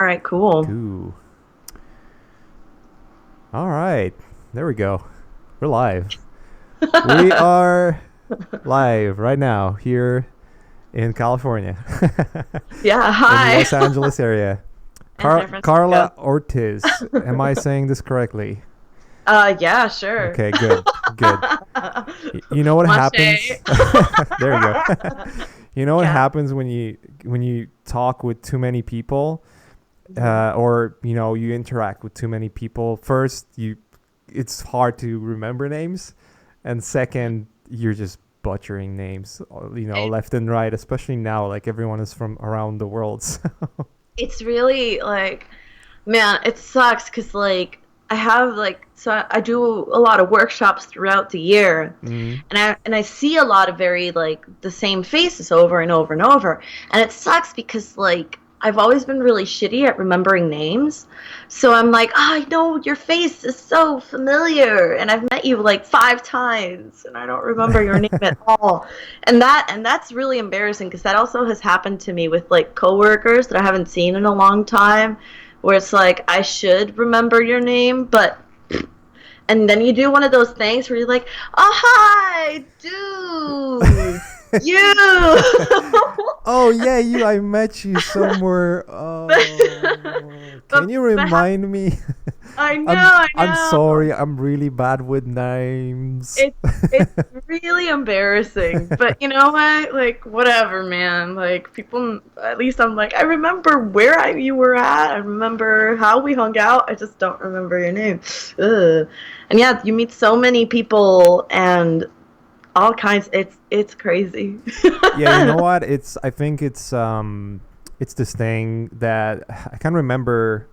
All right, cool. Two. All right. There we go. We're live. We are live right now here in California, Yeah, in hi. Los Angeles area. In San Francisco. Carla Ortiz. Am I saying this correctly? Yeah, sure. Okay, good. Good. You know what Mache. happens? There you go. You know what Yeah. happens when you talk with too many people, or you interact with too many people. First, it's hard to remember names, and second, you're just butchering names, It, left and right. Especially now, like everyone is from around the world. So. it's really like, man, it sucks because like I have like so I do a lot of workshops throughout the year, Mm. and I see a lot of very like the same faces over and over and over, and it sucks because like I've always been really shitty at remembering names. So I'm like, oh, I know your face is so familiar, and I've met you like 5 times, and I don't remember your name at all. And that's really embarrassing because that also has happened to me with like coworkers that I haven't seen in a long time, where it's like I should remember your name, but and then you do one of those things where you're like, oh hi, dude, you. Oh yeah, you. I met you somewhere. Oh, can but you that remind me? I know, I'm I I'm know. sorry. I'm really bad with names. It's really embarrassing, but you know what? Like whatever, man. Like people, at least I'm like I remember where you were at. I remember how we hung out. I just don't remember your name. Ugh. And yeah, you meet so many people and all kinds. It's crazy. Yeah, you know what? I think it's this thing that I can't remember.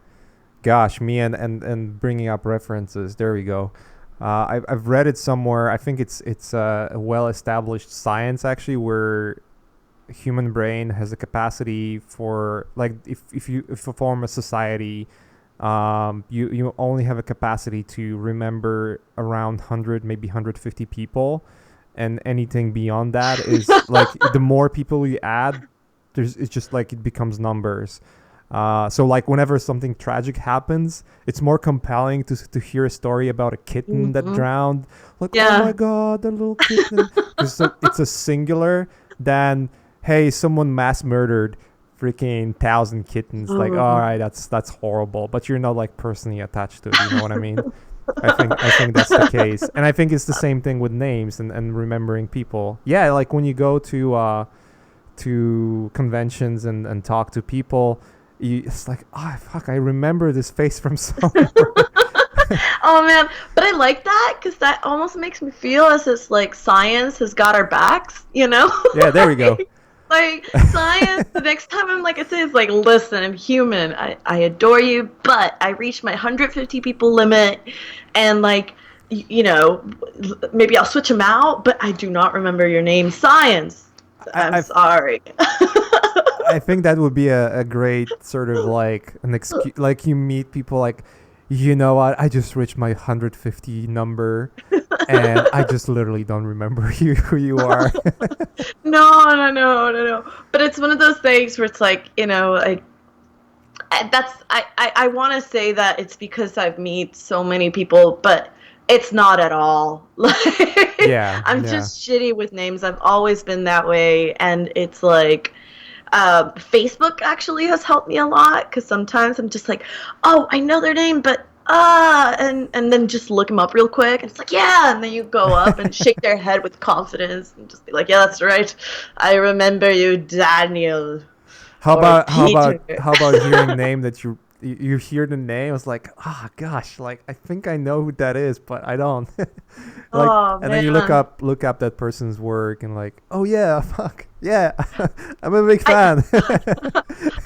Gosh, me and bringing up references. There we go. I've read it somewhere. I think it's a well established science actually, where human brain has a capacity for, like, if you form a society, you only have a capacity to remember around 100, maybe 150 people, and anything beyond that is like the more people you add, it's just like it becomes numbers. So like whenever something tragic happens, it's more compelling to hear a story about a kitten that hmm drowned. Like, oh my Yeah. god, the little kitten. Because it's a singular than, hey, someone mass murdered freaking 1,000 kittens. Like, all Mhm. right, that's horrible. But you're not like personally attached to it. You know what I mean? I think that's the case, and I think it's the same thing with names and remembering people. Yeah, like when you go to conventions and talk to people, it's like, oh fuck, I remember this face from somewhere. Oh man, but I like that because that almost makes me feel as if like science has got our backs, you know? Yeah, there we go. Like science, the next time I'm like I say, it's like, listen, I'm human. I adore you, but I reached my 150 people limit, and like you know, maybe I'll switch them out, but I do not remember your name. Science. I, I'm I sorry. I think that would be a great sort of like an excuse. Like you meet people like, you know what? I just reached my 150 number, and I just literally don't remember who you are. No, no, no, no, no. But it's one of those things where it's like, like I want to say that it's because I've met so many people, but it's not at all. Like Yeah, I'm yeah. just shitty with names. I've always been that way, and it's like Facebook actually has helped me a lot because sometimes I'm just like, oh, I know their name, but and then just look them up real quick, and it's like, yeah, and then you go up and shake their head with confidence and just be like, yeah, that's right, I remember you, Daniel or Peter. How about hearing a name that you hear the name, it's like, ah, oh, gosh, like I think I know who that is, but I don't. Like, Oh and then you man. look up that person's work and like, oh yeah, fuck yeah, I'm a big I fan.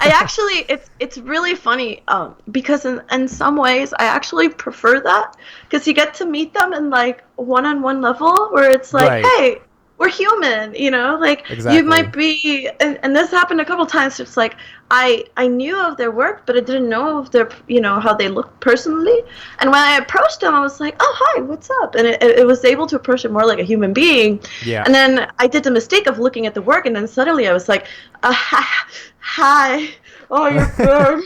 I actually it's really funny because in some ways I actually prefer that because you get to meet them in like one-on-one level where it's like, Right, hey, we're human, like you might exactly. be, and this happened a couple times. It's like I knew of their work, but I didn't know of their, how they looked personally. And when I approached them, I was like, oh hi, what's up? And it was able to approach it more like a human being. Yeah. And then I did the mistake of looking at the work, and then suddenly I was like, hi, hi, oh, you're good.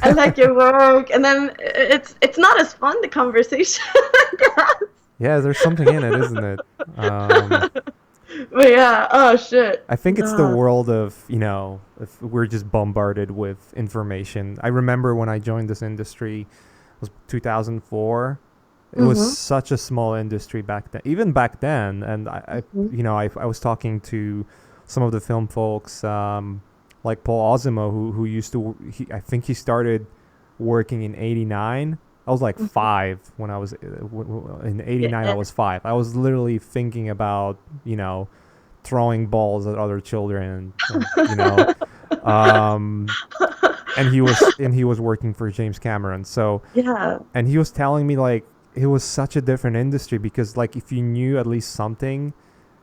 I like your work, and then it's not as fun the conversation. I Yeah, there's something in it, isn't it? Um, guess. But yeah, oh shit. I think it's the Uh, world of, if we're just bombarded with information. I remember when I joined this industry, it was 2004. It was mhm, such a small industry back then, even back then. And mhm, I was talking to some of the film folks, like Paul Osimo, who used to, I think he started working in '89. I was like mhm. five when I was in '89. I Yeah. was five. I was literally thinking about, throwing balls at other children, um, and he was working for James Cameron. So, Yeah. and he was telling me like it was such a different industry because like if you knew at least something,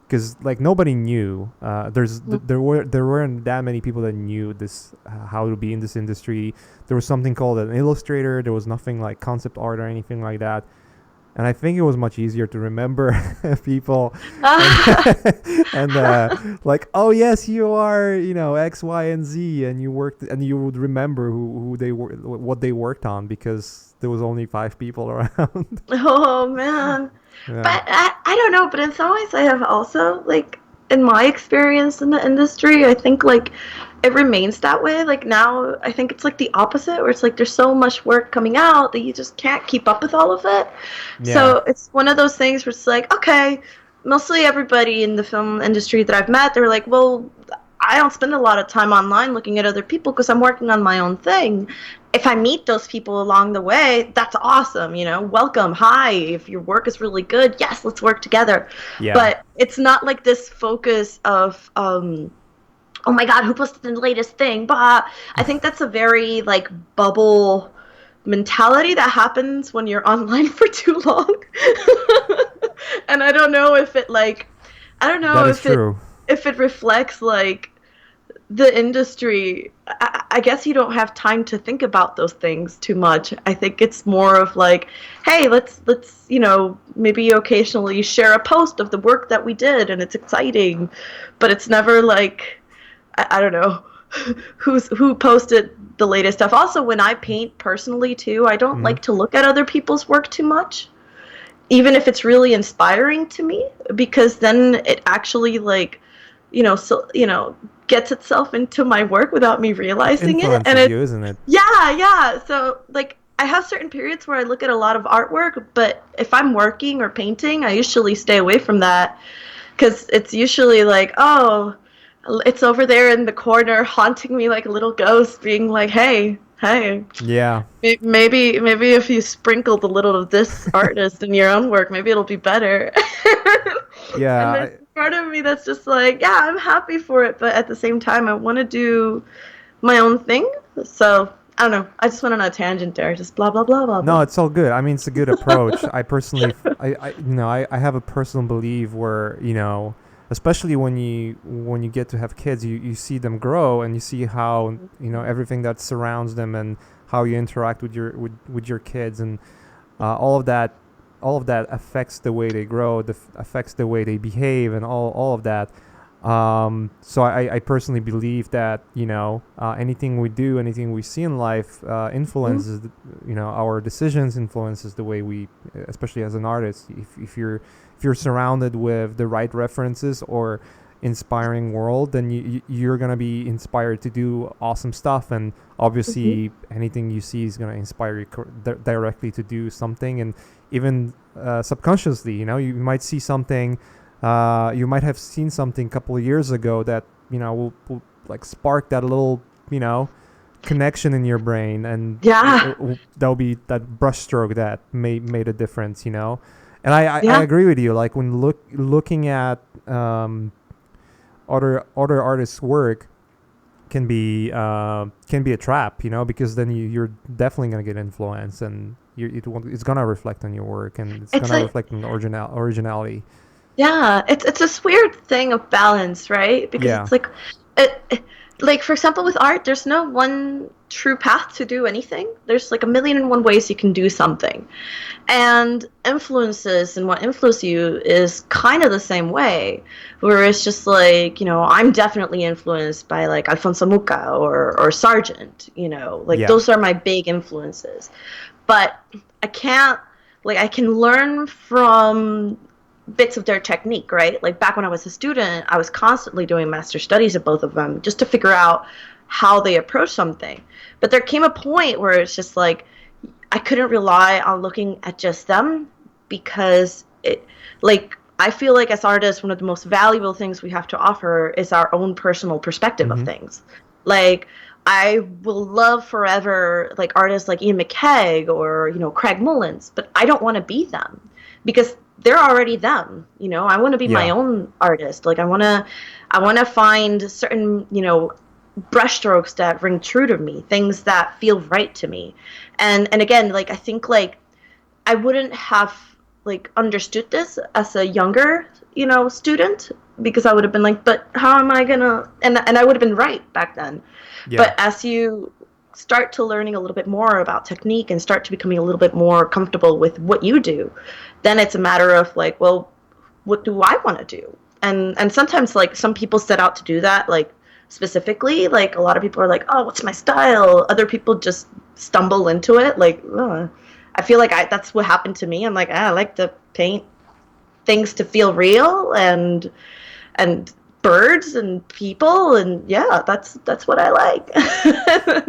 because like nobody knew. There weren't that many people that knew this, how to be in this industry. There was something called an illustrator. There was nothing like concept art or anything like that. And I think it was much easier to remember people, and like, oh yes, you are, X, Y, and Z, and you worked, and you would remember who they were, what they worked on, because there was only five people around. Oh man. Yeah, But I don't know, but in some ways I have also like in my experience in the industry, I think like it remains that way. Like now I think it's like the opposite where it's like there's so much work coming out that you just can't keep up with all of it. yeah, So it's one of those things where it's like, okay, mostly everybody in the film industry that I've met, they're like, well, I don't spend a lot of time online looking at other people because I'm working on my own thing. If I meet those people along the way, that's awesome, welcome, hi, if your work is really good, yes, let's work together. yeah. But it's not like this focus of, oh my God, who posted the latest thing? Bah. I think that's a very like bubble mentality that happens when you're online for too long. And I don't know if it like, I don't know That is true. if it reflects like the industry. I guess you don't have time to think about those things too much. I think it's more of like, hey, let's maybe occasionally share a post of the work that we did, and it's exciting, but it's never like I don't know who posted the latest stuff. Also, when I paint personally too, I don't Hmm. like to look at other people's work too much, even if it's really inspiring to me, because then it actually like gets itself into my work without me realizing it. And Influences it you, isn't it? yeah, so like I have certain periods where I look at a lot of artwork, but if I'm working or painting, I usually stay away from that because it's usually like, oh, it's over there in the corner haunting me like a little ghost, being like, hey, Yeah, maybe if you sprinkled a little of this artist in your own work, maybe it'll be better. And yeah. there's part of me that's just like, yeah, I'm happy for it, but at the same time, I want to do my own thing. So I don't know. I just went on a tangent there, just blah blah blah blah No, blah. it's all good. I mean, it's a good approach. I personally, I have a personal belief where, especially when you get to have kids, you see them grow and you see how, everything that surrounds them and how you interact with your kids, and all of that, affects the way they grow, affects the way they behave, and all of that. So I personally believe that, anything we do, anything we see in life, Mhm. influences our decisions, influences the way we, especially as an artist. If you're surrounded with the right references or inspiring world, then you're gonna be inspired to do awesome stuff. And Mhm. obviously anything you see is gonna inspire you directly to do something. And even subconsciously, you might see something, you might have seen something a couple of years ago that, will like spark that little, connection in your brain, and Yeah, that'll be that brushstroke that made a difference. And I yeah. agree with you. Like when looking at, other artists' work can be a trap, because then you're definitely gonna get influenced, and it's gonna reflect on your work, and it's It's gonna like reflect on the originality. yeah, it's this weird thing of balance, right? Because Yeah. it's like it. Like for example with art, there's no one true path to do anything. There's like a million and one ways you can do something. And influences and what influence you is kind of the same way, where it's just like, I'm definitely influenced by like Alfonso Mucca or Sargent, like Yeah. those are my big influences. But I can't, like, I can learn from bits of their technique, right? Like back when I was a student, I was constantly doing master studies of both of them just to figure out how they approach something. But there came a point where it's just like I couldn't rely on looking at just them because like I feel like as artists, one of the most valuable things we have to offer is our own personal perspective of Mm-hmm. things. Like I will love forever like artists like Ian McKeag or Craig Mullins, but I don't want to be them because they're already them. I want to be my Yeah. own artist. Like I want to find certain brushstrokes that ring true to me, things that feel right to me. And again, like I think like I wouldn't have like understood this as a younger, student because I would have been like, but how am I gonna and I would have been right back then. Yeah. But as you start to learning a little bit more about technique and start to becoming a little bit more comfortable with what you do, then it's a matter of like, well, what do I want to do? And sometimes like some people set out to do that like specifically. Like a lot of people are like, oh, what's my style? Other people just stumble into it. Like, I feel like that's what happened to me. I'm like, I like to paint things to feel real and birds and people and yeah, that's what I like.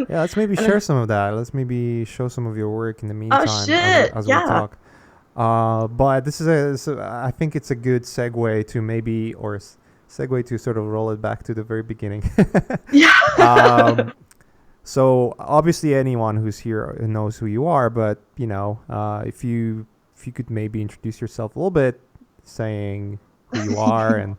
Yeah, let's maybe share some of that. Let's maybe show some of your work in the Oh meantime shit, as we yeah. talk. But I think it's a good segue to maybe, or segue to sort of roll it back to the very beginning. Yeah. um, so obviously anyone who's here knows who you are, but if you could maybe introduce yourself a little bit, saying who you are and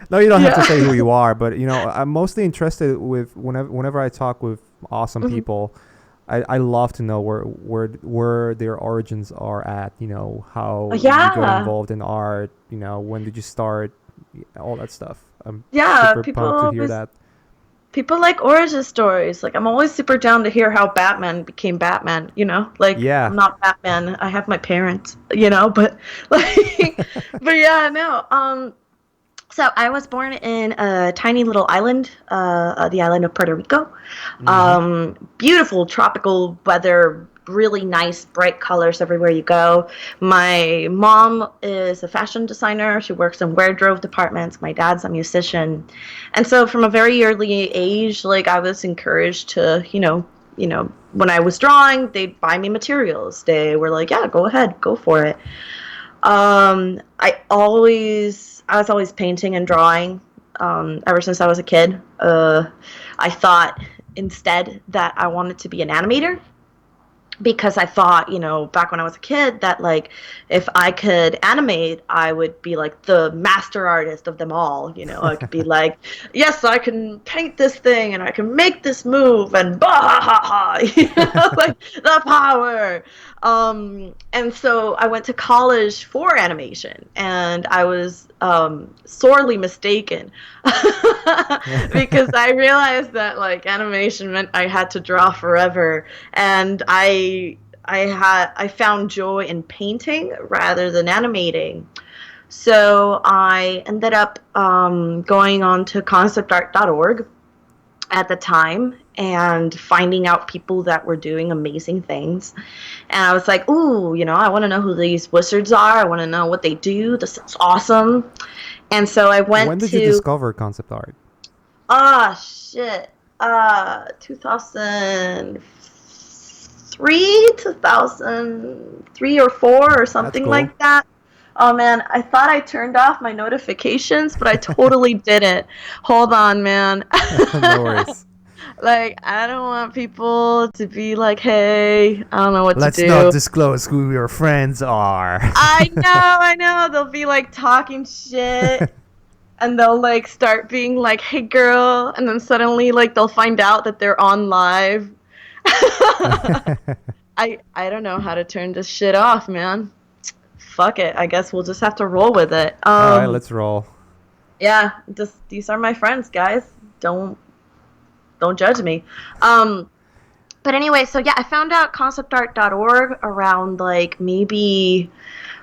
no, you don't have to say who Yeah. you are, but I'm mostly interested with whenever I talk with awesome Mhm. people. I love to know where their origins are at. How you got Yeah. involved in art. When did you start? All that stuff. I'm Yeah, super pumped to hear that. people like origin stories. Like I'm always super down to hear how Batman became Batman, Like Yeah. I'm not Batman. I have my parents, but like but yeah, no. So I was born in a tiny little island, the island of Puerto Rico. Mm-hmm. Beautiful tropical weather, really nice, bright colors everywhere you go. My mom is a fashion designer. She works in wardrobe departments. My dad's a musician, and so from a very early age, like I was encouraged to, when I was drawing, they'd buy me materials. They were like, "Yeah, go ahead, go for it." I was always painting and drawing ever since I was a kid. I thought instead that I wanted to be an animator because I thought, back when I was a kid, that like if I could animate, I would be like the master artist of them all. I could be like, yes, I can paint this thing and I can make this move and bah ha ha ha, like the power. And so I went to college for animation, and I was sorely mistaken because I realized that like animation meant I had to draw forever, and I found joy in painting rather than animating. So I ended up going on to conceptart.org at the time and finding out people that were doing amazing things. And I was like, ooh, I want to know who these wizards are. I want to know what they do. This is awesome. And so I When went did you to, discover concept art? shit, 2003 or 4 or That's something cool. like that. Oh man, I thought I turned off my notifications, but I totally didn't. Hold on, man. No worries. Like, I don't want people to be like, hey, I don't know what to Let's not do. disclose who your friends are. I know. They'll be like talking shit and they'll like start being like, hey, girl. And then suddenly, like, they'll find out that they're on live. I don't know how to turn this shit off, man. Fuck it. I guess we'll just have to roll with it. All right, let's roll. Yeah, just these are my friends, guys. Don't. don't judge me. But anyway, so yeah, I found out conceptart.org around like maybe,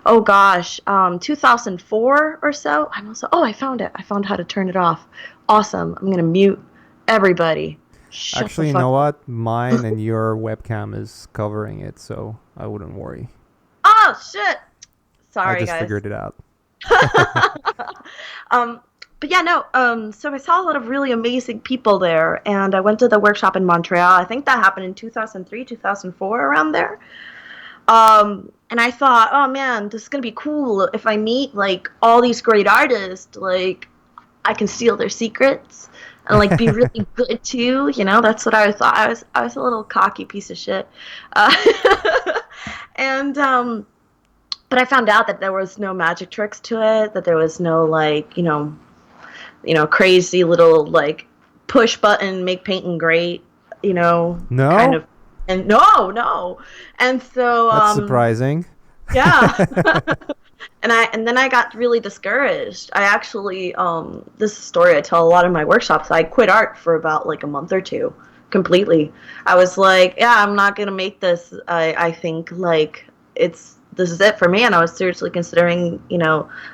oh gosh, 2004 or so. I'm also, oh, I found it. I found how to turn it off. Awesome. I'm gonna mute everybody. Shut the Actually, you fuck know up. what? Mine and your webcam is covering it, so I wouldn't worry. Oh shit. I Sorry, just guys. figured it out. um, but yeah, no. So I saw a lot of really amazing people there, and I went to the workshop in Montreal. I think that happened in 2003, 2004, around there. And I thought, oh man, this is gonna be cool if I meet like all these great artists. Like, I can steal their secrets and like be really good too. You know, that's what I thought. I was a little cocky piece of shit. Uh, and but I found out that there was no magic tricks to it. That there was no like crazy little like push button make painting great. Kind No? of. And no. And so That's surprising. yeah. And then I got really discouraged. I actually this is a story I tell a lot in my workshops. I quit art for about like a month or two completely. I was like, yeah, I'm not gonna make this. I think like this is it for me. And I was seriously considering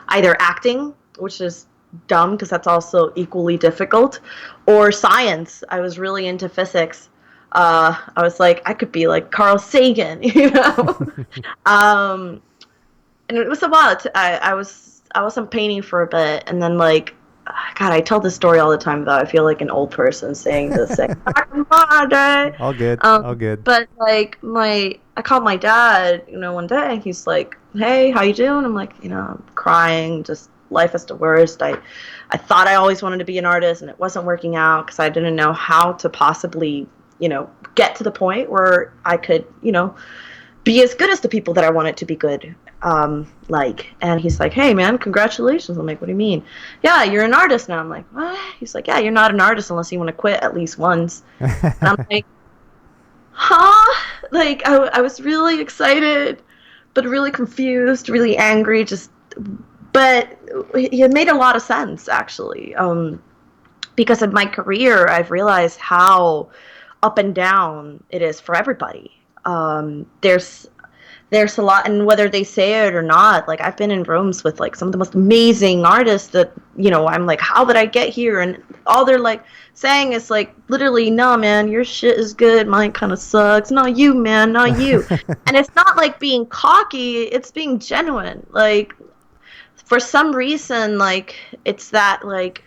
either acting, which is dumb because that's also equally difficult, or science. I was really into physics. I was like, I could be like Carl Sagan, um, and it was a while. I wasn't painting for a bit, and then like, God, I tell this story all the time. Though I feel like an old person saying this, like, back in my day. All good. All good. But like I called my dad, one day, and he's like, "Hey, how you doing?" I'm like, I'm crying, just life is the worst. I thought I always wanted to be an artist, and it wasn't working out because I didn't know how to possibly, get to the point where I could, be as good as the people that I wanted to be good. And he's like, "Hey man, congratulations." I'm like, "What do you mean?" "Yeah, you're an artist now." I'm like, "What?" He's like, "Yeah, you're not an artist unless you want to quit at least once." And I'm like, huh? Like, I was really excited, but really confused, really angry, but it made a lot of sense actually. Because of my career, I've realized how up and down it is for everybody. There's a lot, and whether they say it or not, like I've been in rooms with like some of the most amazing artists that I'm like, how did I get here? And all they're like saying is like, literally, no man, your shit is good, mine kind of sucks. No, you man, not you. And it's not like being cocky, it's being genuine. Like, for some reason, like it's that like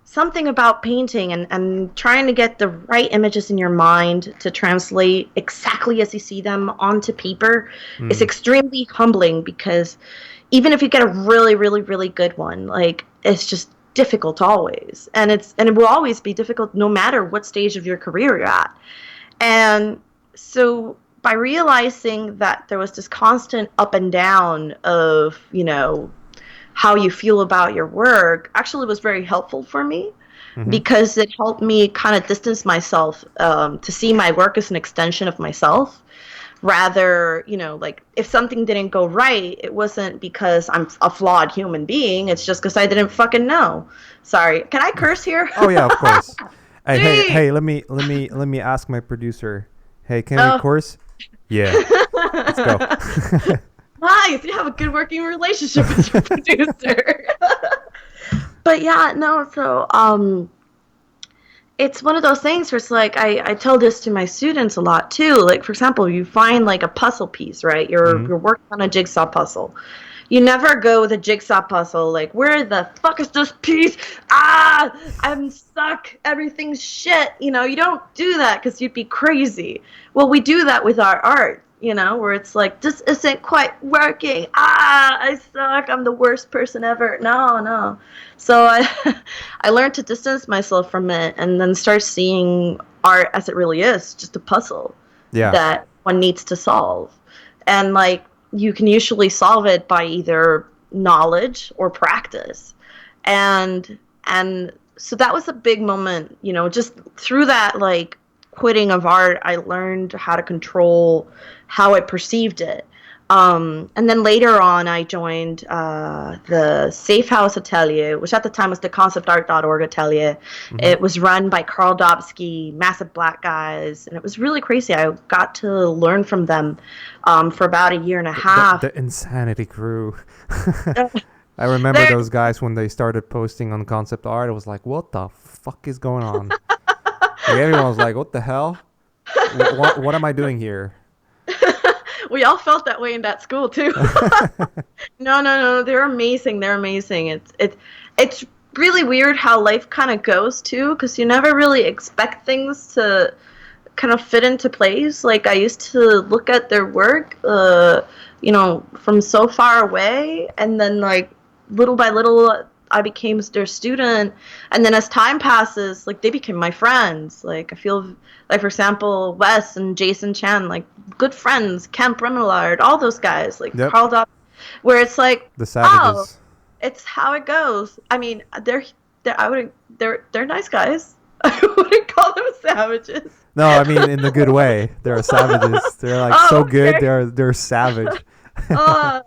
something about painting and trying to get the right images in your mind to translate exactly as you see them onto paper is extremely humbling, because even if you get a really, really, really good one, like it's just difficult always. And it will always be difficult no matter what stage of your career you're at. And so by realizing that there was this constant up and down of, how you feel about your work actually was very helpful for me, because it helped me kind of distance myself, to see my work as an extension of myself. Rather, like if something didn't go right, it wasn't because I'm a flawed human being. It's just because I didn't fucking know. Sorry. Can I curse here? Oh yeah, of course. Hey, Gee. hey, let me ask my producer. Hey, can we Oh. course? Yeah. Let's go. Nice. You have a good working relationship with your producer. But yeah, no, so it's one of those things where it's like I tell this to my students a lot too. Like, for example, you find like a puzzle piece, right? You're working on a jigsaw puzzle. You never go with a jigsaw puzzle like, where the fuck is this piece? Ah, I'm stuck. Everything's shit. You don't do that because you'd be crazy. Well, we do that with our art, where it's like, this isn't quite working. Ah, I suck. I'm the worst person ever. No. So I learned to distance myself from it and then start seeing art as it really is, just a puzzle Yeah. that one needs to solve. And like, you can usually solve it by either knowledge or practice. And so that was a big moment, just through that like quitting of art, I learned how to control how I perceived it. And then later on, I joined the Safe House Atelier, which at the time was the conceptart.org Atelier. Hmm. It was run by Karl Dobsky, massive black guys, and it was really crazy. I got to learn from them for about a year and a half. The insanity crew. I remember They're those guys when they started posting on concept art. I was like, what the fuck is going on? Like everyone was like, what the hell? What am I doing here? we all felt that way in that school too. No, they're amazing. They're amazing. It's really weird how life kind of goes too, because you never really expect things to kind of fit into place. Like I used to look at their work, from so far away, and then like little by little, I became their student, and then as time passes, like they became my friends. Like I feel like, for example, Wes and Jason Chan, like good friends. Kemp Remillard, all those guys, like Yep. Carl Dopp, where it's like, The oh, savages. it's how it goes. I mean, they're nice guys. I wouldn't call them savages. No, I mean in the good way. They're savages. They're like so Oh, good. okay. They're savage. Uh,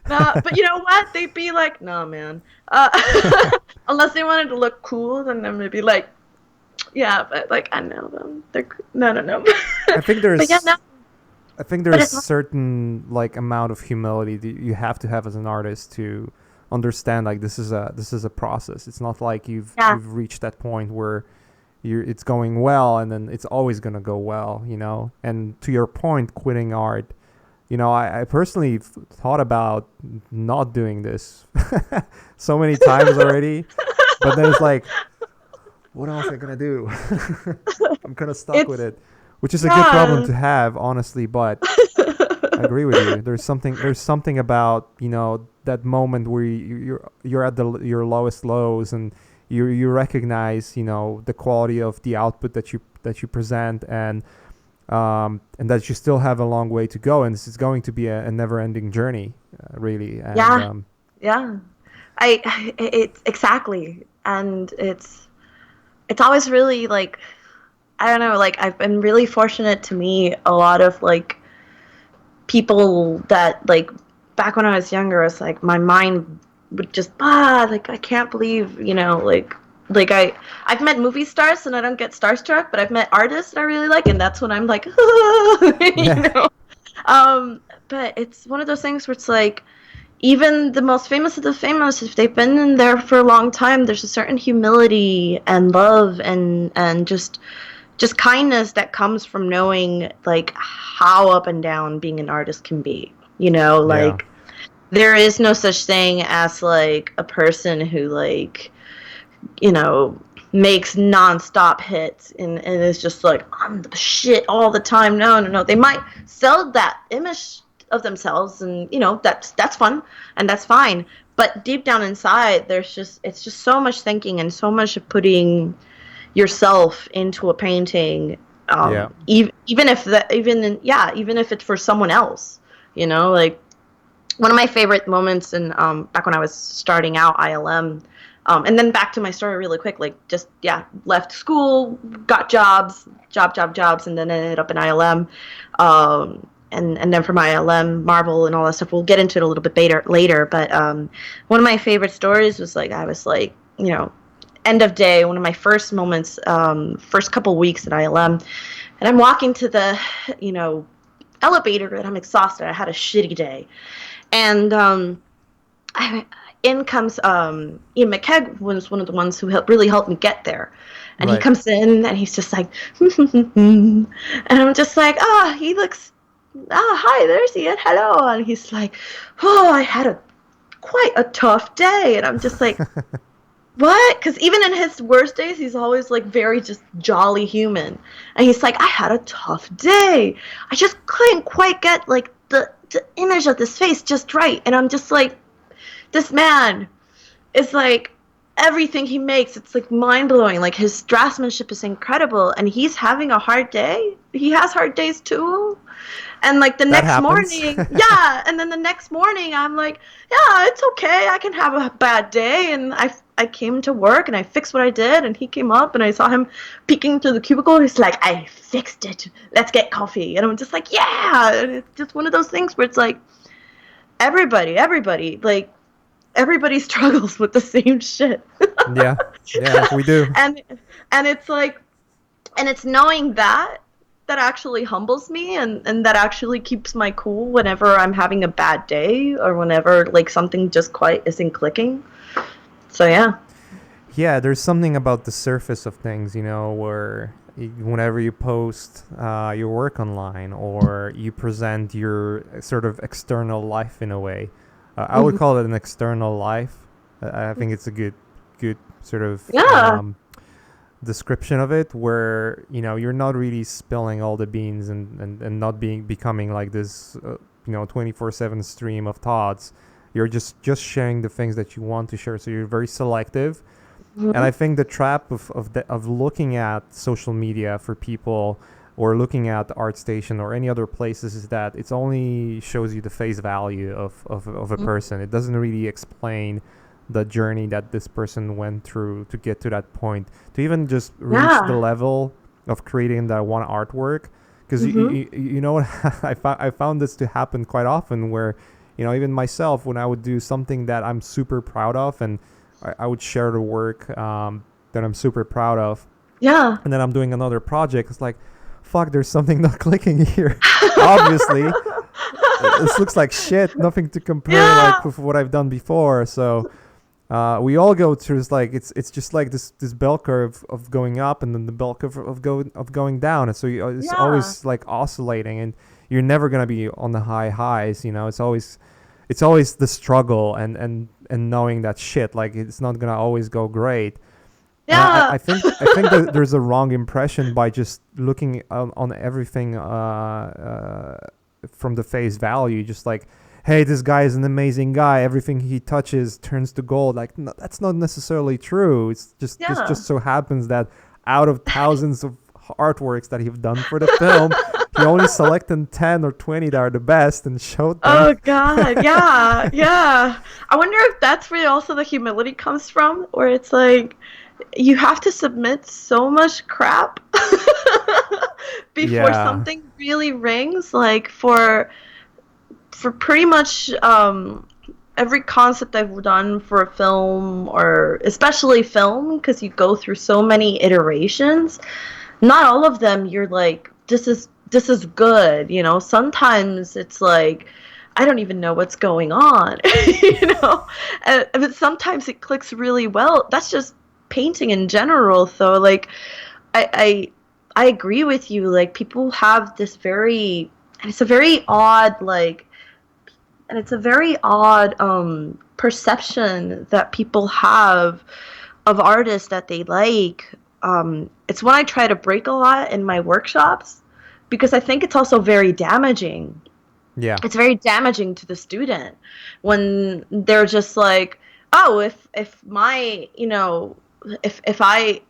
nah, but you know what? They'd be like, no, man. Unless they wanted to look cool, then they'd be like, yeah, but like I know them. They're no. I think But yeah, there's no. I think But there's it's certain like amount of humility that you have to have as an artist to understand like this is a process. It's not like yeah, you've reached that point where it's going well and then it's always gonna go well, you know. And to your point, quitting art, you know, I personally thought about not doing this so many times already, but then it's like, what else am I gonna do? I'm kind of stuck with it's it, which is a good problem yeah. to have, honestly. But I agree with you. There's something about, you know, that moment where you're at your lowest lows, and you recognize, you know, the quality of the output that you present, and that you still have a long way to go, and this is going to be a never-ending journey, really. And Yeah, yeah. It's exactly, and it's always really like I don't know. Like I've been really fortunate to meet a lot of like people that like back when I was younger, it's like my mind would just like I can't believe like I've met movie stars and I don't get starstruck, but I've met artists that I really like, and that's when I'm like you yeah, know. But it's one of those things where it's like even the most famous of the famous, if they've been in there for a long time, there's a certain humility and love and just kindness that comes from knowing like how up and down being an artist can be. yeah, Like there is no such thing as like a person who like, you know, makes nonstop hits and is just like I'm the shit all the time. No. They might sell that image of themselves, and that's fun and that's fine. But deep down inside, it's just so much thinking and so much of putting yourself into a painting. yeah, Even if it's for someone else, like one of my favorite moments in back when I was starting out ILM. And then back to my story really quick, like just, yeah, left school, got jobs, and then ended up in ILM. And then from ILM, Marvel and all that stuff, we'll get into it a little bit later. But one of my favorite stories was like, I was like, end of day, one of my first moments, first couple weeks at ILM. And I'm walking to the, elevator and I'm exhausted. I had a shitty day. And in comes Ian McKegg, was one of the ones who really helped me get there. And he right. comes in and he's just like, and I'm just like, he looks, hi, there's Ian, hello. And he's like, I had quite a tough day. And I'm just like, what? Because even in his worst days, he's always like very just jolly human. And he's like, I had a tough day. I just couldn't quite get like the image of this face just right. And I'm just like, this man is like everything he makes, it's like mind-blowing. Like his draftsmanship is incredible, and he's having a hard day. He has hard days too. And like the That next happens. morning, yeah, and then the next morning I'm like, yeah, it's okay, I can have a bad day. And I came to work and I fixed what I did, and he came up and I saw him peeking through the cubicle. He's like, I fixed it, let's get coffee. And I'm just like, yeah. And it's just one of those things where it's like, everybody, like everybody struggles with the same shit. Yeah, yeah, we do. and and it's like, and it's knowing that that actually humbles me, and that actually keeps my cool whenever I'm having a bad day or whenever like something just quite isn't clicking. So yeah. Yeah, there's something about the surface of things, where whenever you post your work online or you present your sort of external life in a way, I would Mhm. call it an external life. I think it's a good sort of Yeah. description of it, where you're not really spilling all the beans and not becoming like this 24/7 stream of thoughts. You're just sharing the things that you want to share, so you're very selective. And I Mhm. think the trap of looking at social media for people, or looking at ArtStation or any other places, is that it only shows you the face value of a person. It doesn't really explain the journey that this person went through to get to that point, to even just reach the Yeah. level of creating that one artwork. Because Mhm. you know what, I found this to happen quite often, where even myself, when I would do something that I'm super proud of, and I would share the work that I'm super proud of, Yeah. and then I'm doing another project. It's like, fuck, there's something not clicking here. Obviously, this looks like shit. Nothing to compare like Yeah. with what I've done before. So we all go through this, like it's just like this bell curve of going up, and then the bell curve of going down. And so it's Yeah. always like oscillating, and you're never gonna be on the high highs. It's always the struggle, and knowing that shit, like it's not gonna always go great. And Yeah. I think that there's a wrong impression by just looking on everything from the face value, just like, hey, this guy is an amazing guy. Everything he touches turns to gold. Like, no, that's not necessarily true. It's just this Yeah. just so happens that out of thousands of artworks that he's done for the film, he only selected 10 or 20 that are the best and showed them. Oh God, yeah, yeah. I wonder if that's where also the humility comes from, where it's like you have to submit so much crap before Yeah, something really rings. Like for pretty much every concept I've done for a film, or especially film, because you go through so many iterations. Not all of them you're like, this is good. Sometimes it's like I don't even know what's going on. But sometimes it clicks really well. That's just painting in general. So like I agree with you. Like people have this very, and it's a very odd like, and it's a very odd perception that people have of artists that they like. It's one I try to break a lot in my workshops, because I think it's also very damaging. yeah, It's very damaging to the student when they're just like, oh, if my if I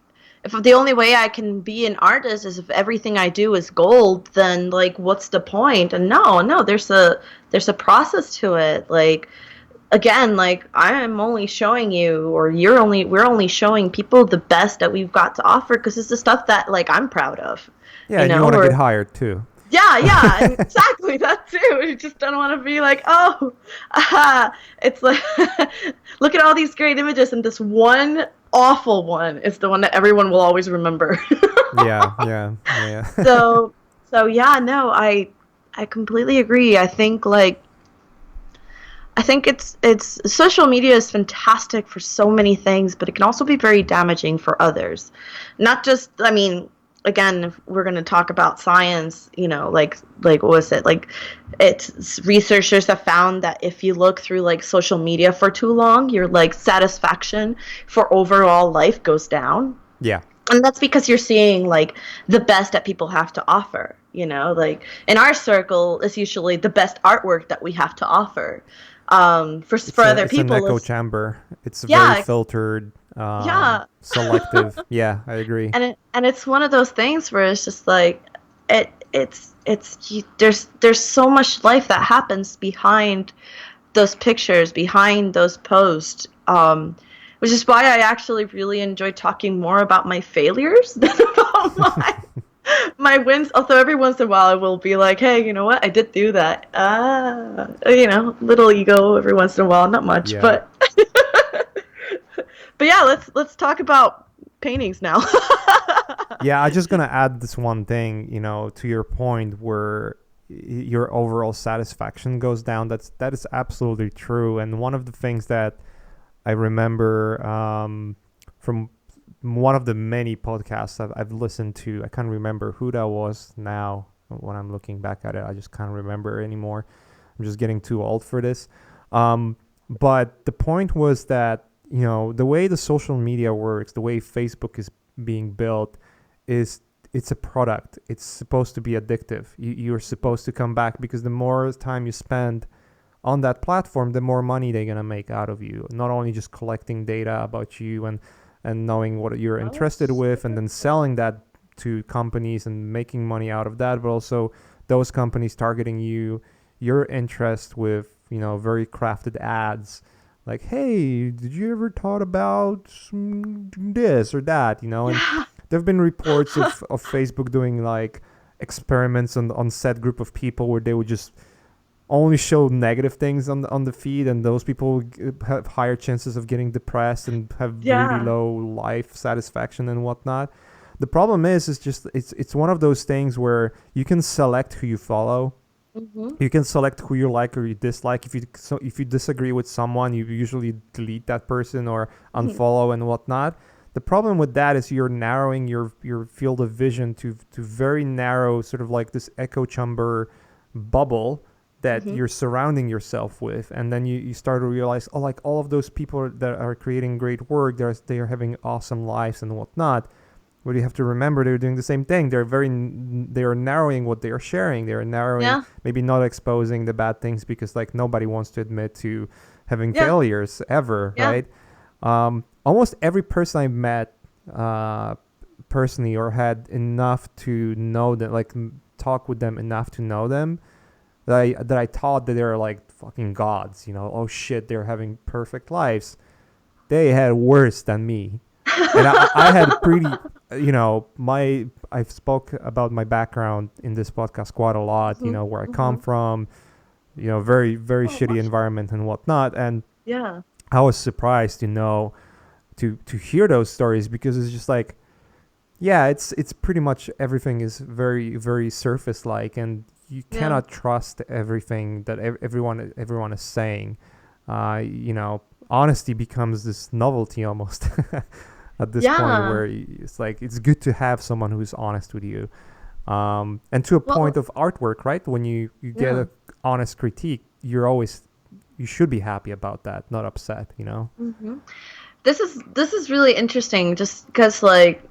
if the only way I can be an artist is if everything I do is gold, then like what's the point? And no, there's a process to it. Like again, like I'm only showing you, or we're only showing people the best that we've got to offer, because it's the stuff that like I'm proud of, yeah, and you want to get or hired too. yeah, exactly that too. You just don't want to be like, oh, it's like, look at all these great images, and this one awful one is the one that everyone will always remember. Yeah, yeah, yeah. so, so yeah, no, I completely agree. I think it's social media is fantastic for so many things, but it can also be very damaging for others. Not just, I mean, again, if we're going to talk about science, like what was it? Like it's researchers have found that if you look through like social media for too long, your like satisfaction for overall life goes down. Yeah, And that's because you're seeing like the best that people have to offer, like in our circle it's usually the best artwork that we have to offer. For it's a other it's an people echo is, chamber. It's very yeah, filtered, yeah. selective. Yeah, I agree. And it's one of those things where it's just like there's so much life that happens behind those pictures, behind those posts, which is why I actually really enjoy talking more about my failures than about My wins, although every once in a while I will be like, hey, you know what? I did do that. Little ego every once in a while, not much, Yeah. but yeah, let's talk about paintings now. Yeah, I'm just gonna add this one thing, to your point where your overall satisfaction goes down. That is absolutely true. And one of the things that I remember from one of the many podcasts I've listened to, I can't remember who that was now. When I'm looking back at it, I just can't remember anymore. I'm just getting too old for this. But the point was that the way the social media works, the way Facebook is being built, is it's a product. It's supposed to be addictive. You're supposed to come back because the more time you spend on that platform, the more money they're gonna make out of you. Not only just collecting data about you and knowing what you're interested with, and then selling that to companies and making money out of that, but also those companies targeting your interest with very crafted ads. Like, hey, did you ever thought about this or that? And Yeah. there have been reports of Facebook doing like experiments on set group of people where they would just only show negative things on the feed, and those people have higher chances of getting depressed and have really Yeah. low life satisfaction and whatnot. The problem is just it's one of those things where you can select who you follow. Hmm. You can select who you like or you dislike. If you disagree with someone, you usually delete that person or unfollow and whatnot. The problem with that is you're narrowing your field of vision to very narrow, sort of like this echo chamber bubble that Hmm. you're surrounding yourself with, and then you start to realize, oh, like all of those people that are creating great work, they are having awesome lives and whatnot. But you have to remember they're doing the same thing. They are narrowing what they are sharing. They are narrowing, Yeah. maybe not exposing the bad things because like nobody wants to admit to having Yeah. failures ever, Yeah. right? Almost every person I've met personally or had enough to know them, like talk with them enough to know them, that I thought that they're like fucking gods. Oh shit, they're having perfect lives. They had worse than me, and I had pretty, I've spoke about my background in this podcast quite a lot. Hmm. Where I come Hmm. from, very very Oh, shitty watch. environment and whatnot, and Yeah. I was surprised to hear those stories because it's just like, yeah, it's pretty much everything is very very surface like, and you Yeah. cannot trust everything that everyone is saying. Honesty becomes this novelty almost at this point Yeah. where it's like it's good to have someone who's honest with you. And to a point Well, of artwork, right? When you get yeah. a honest critique, you should be happy about that, not upset. Hmm. This is really interesting just because like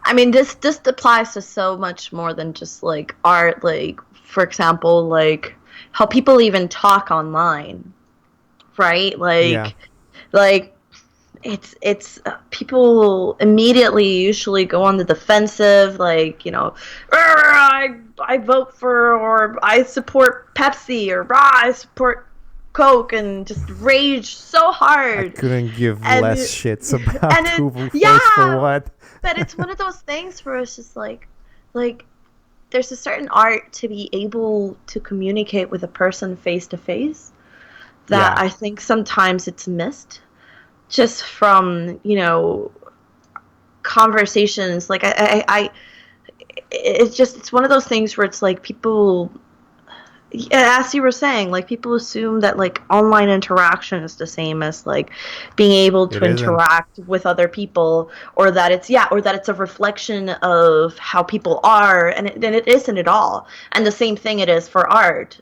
I mean this applies to so much more than just like art, like for example like how people even talk online, right? Yeah, Like it's people immediately usually go on the defensive, like I vote for, or I support Pepsi, or I support Coke, and just rage so I hard. couldn't give and less it, shits and about it who votes for yeah, what. but it's one of those things where it's just like there's a certain art to be able to communicate with a person face to face that Yeah, I think sometimes it's missed just from conversations. Like it's one of those things where it's like people, as you were saying, like people assume that like online interaction is the same as like being able it to isn't. interact with other people, or that it's a reflection of how people are, and it isn't at all. And the same thing it is for art.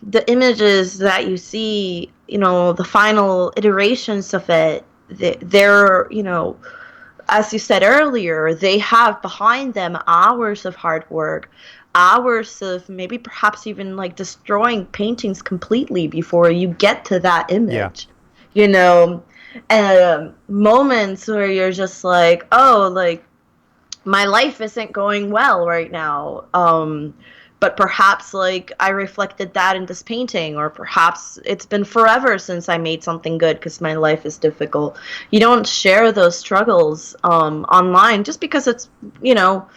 The images that you see, the final iterations of it, they're, as you said earlier, they have behind them hours of hard work, hours of maybe perhaps even like destroying paintings completely before you get to that Yeah, image, moments where you're just like, oh, like my life isn't going well right now. but perhaps like I reflected that in this painting, or perhaps it's been forever since I made something good because my life is difficult. You don't share those struggles online just because it's, you know,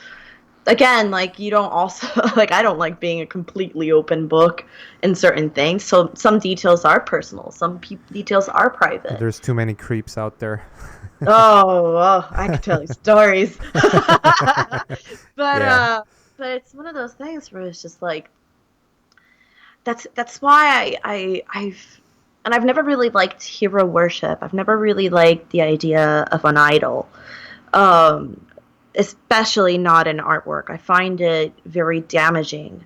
again, like you don't also like I don't like being a completely open book in certain things. So some details are personal, some details are private. There's too many creeps out there. Oh, I could tell you stories. but Yeah. uh but it's one of those things where it's just like that's why I've and I've never really liked hero worship. I've never really liked the idea of an idol. Um Especially not in artwork. I find it very damaging.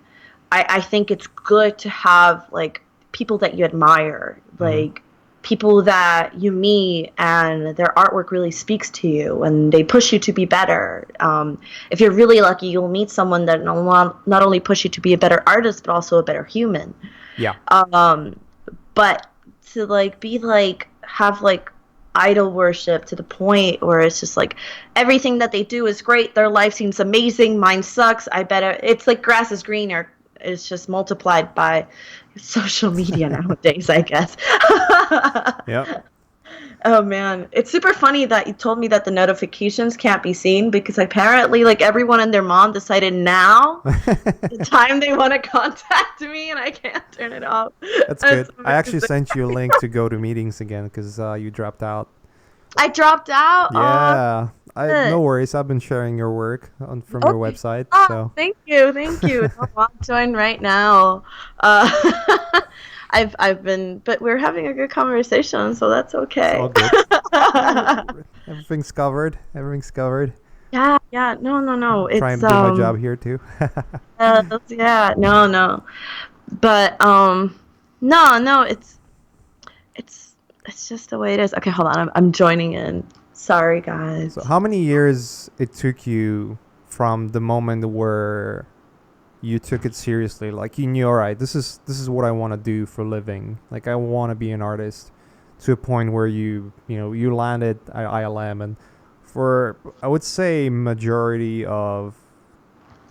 I think it's good to have like people that you admire, Hmm. like people that you meet and their artwork really speaks to you and they push you to be better. If you're really lucky, you'll meet someone that not only push you to be a better artist, but also a better human. Yeah. Um, but to like be like have like idol worship to the point where it's just like everything that they do is great. Their life seems amazing. Mine sucks. I bet it's like grass is greener. It's just multiplied by social media nowadays, I guess. Yep. Oh man, it's super funny that you told me that the notifications can't be seen because apparently, like everyone and their mom decided now the time they want to contact me, and I can't turn it off. That's That's good. I actually amazing. sent you a link to go to meetings again because you dropped out. I dropped out. Oh, Yeah. I shit. no worries. I've been sharing your work from your Okay. website, Oh, so thank you, thank you. No, I'll join right now. Uh, I've been, but we're having a good conversation, so that's it's all okay. good. Yeah, everything's covered. Everything's covered. Yeah, yeah. No, no, no. I'm trying It's to do my job here too. yeah. No, no. But no, no. It's just the way it is. Okay, hold on. I'm joining in. Sorry, So, guys. how many years it took you from the moment where you took it seriously, like you knew, all right, this is what I want to do for a living. Like I want to be an artist, to a point where you landed at ILM, and for I would say majority of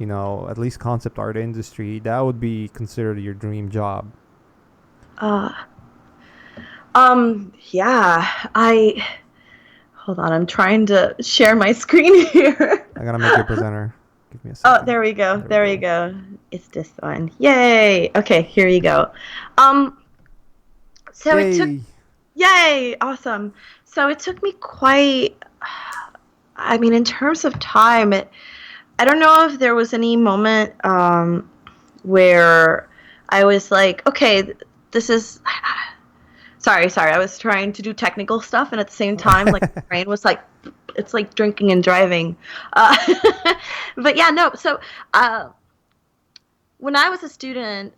at least concept art industry, that would be considered your dream job. Uh, yeah. I hold on. I'm trying to share my screen here. I gotta make you a presenter. Give me a Oh, second. there we go. There we There we go. go. It's this one. Yay. Okay, here you go. Um, so it took, Yay. yay, awesome. So it took me quite, I mean, in terms of time, I don't know if there was any moment where I was like, okay, this is, sorry, I was trying to do technical stuff, and at the same time, like, my brain was like, it's like drinking and driving. Uh, but yeah, no, so, uh, when I was a student,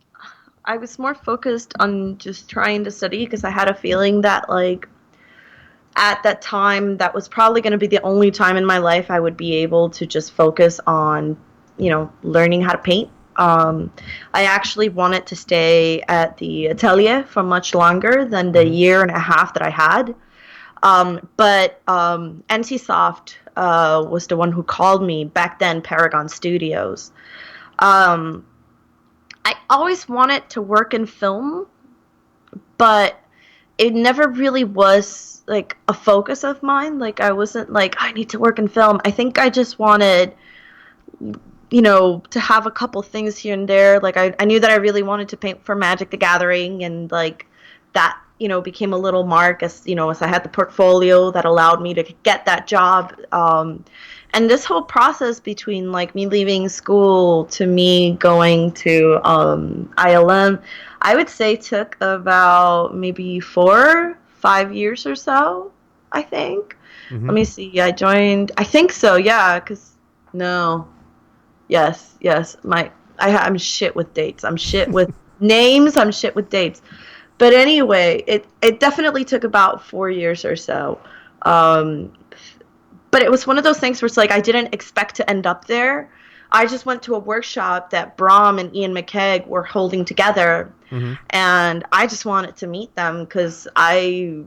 I was more focused on just trying to study because I had a feeling that like at that time that was probably going to be the only time in my life I would be able to just focus on, learning how to paint. I actually wanted to stay at the atelier for much longer than the Hmm. year and a half that I had. But NCSoft was the one who called me back then, Paragon Studios. Um, I always wanted to work in film, but it never really was like a focus of mine. Like I wasn't like I need to work in film. I think I just wanted, to have a couple things here and there. Like I knew that I really wanted to paint for Magic the Gathering, and like that, became a little mark as I had the portfolio that allowed me to get that job. And this whole process between like me leaving school to me going to ILM, I would say took about maybe 5 years or so. I think. Let Hmm. me see. I joined. I think so. Yeah. Cause no. Yes. Yes. I'm shit with dates. I'm shit with names. I'm shit with dates. But anyway, it definitely took about 4 years or so. Um, but it was one of those things where it's like I didn't expect to end up there. I just went to a workshop that Brom and Ian McKegg were holding together, Hmm. and I just wanted to meet them because I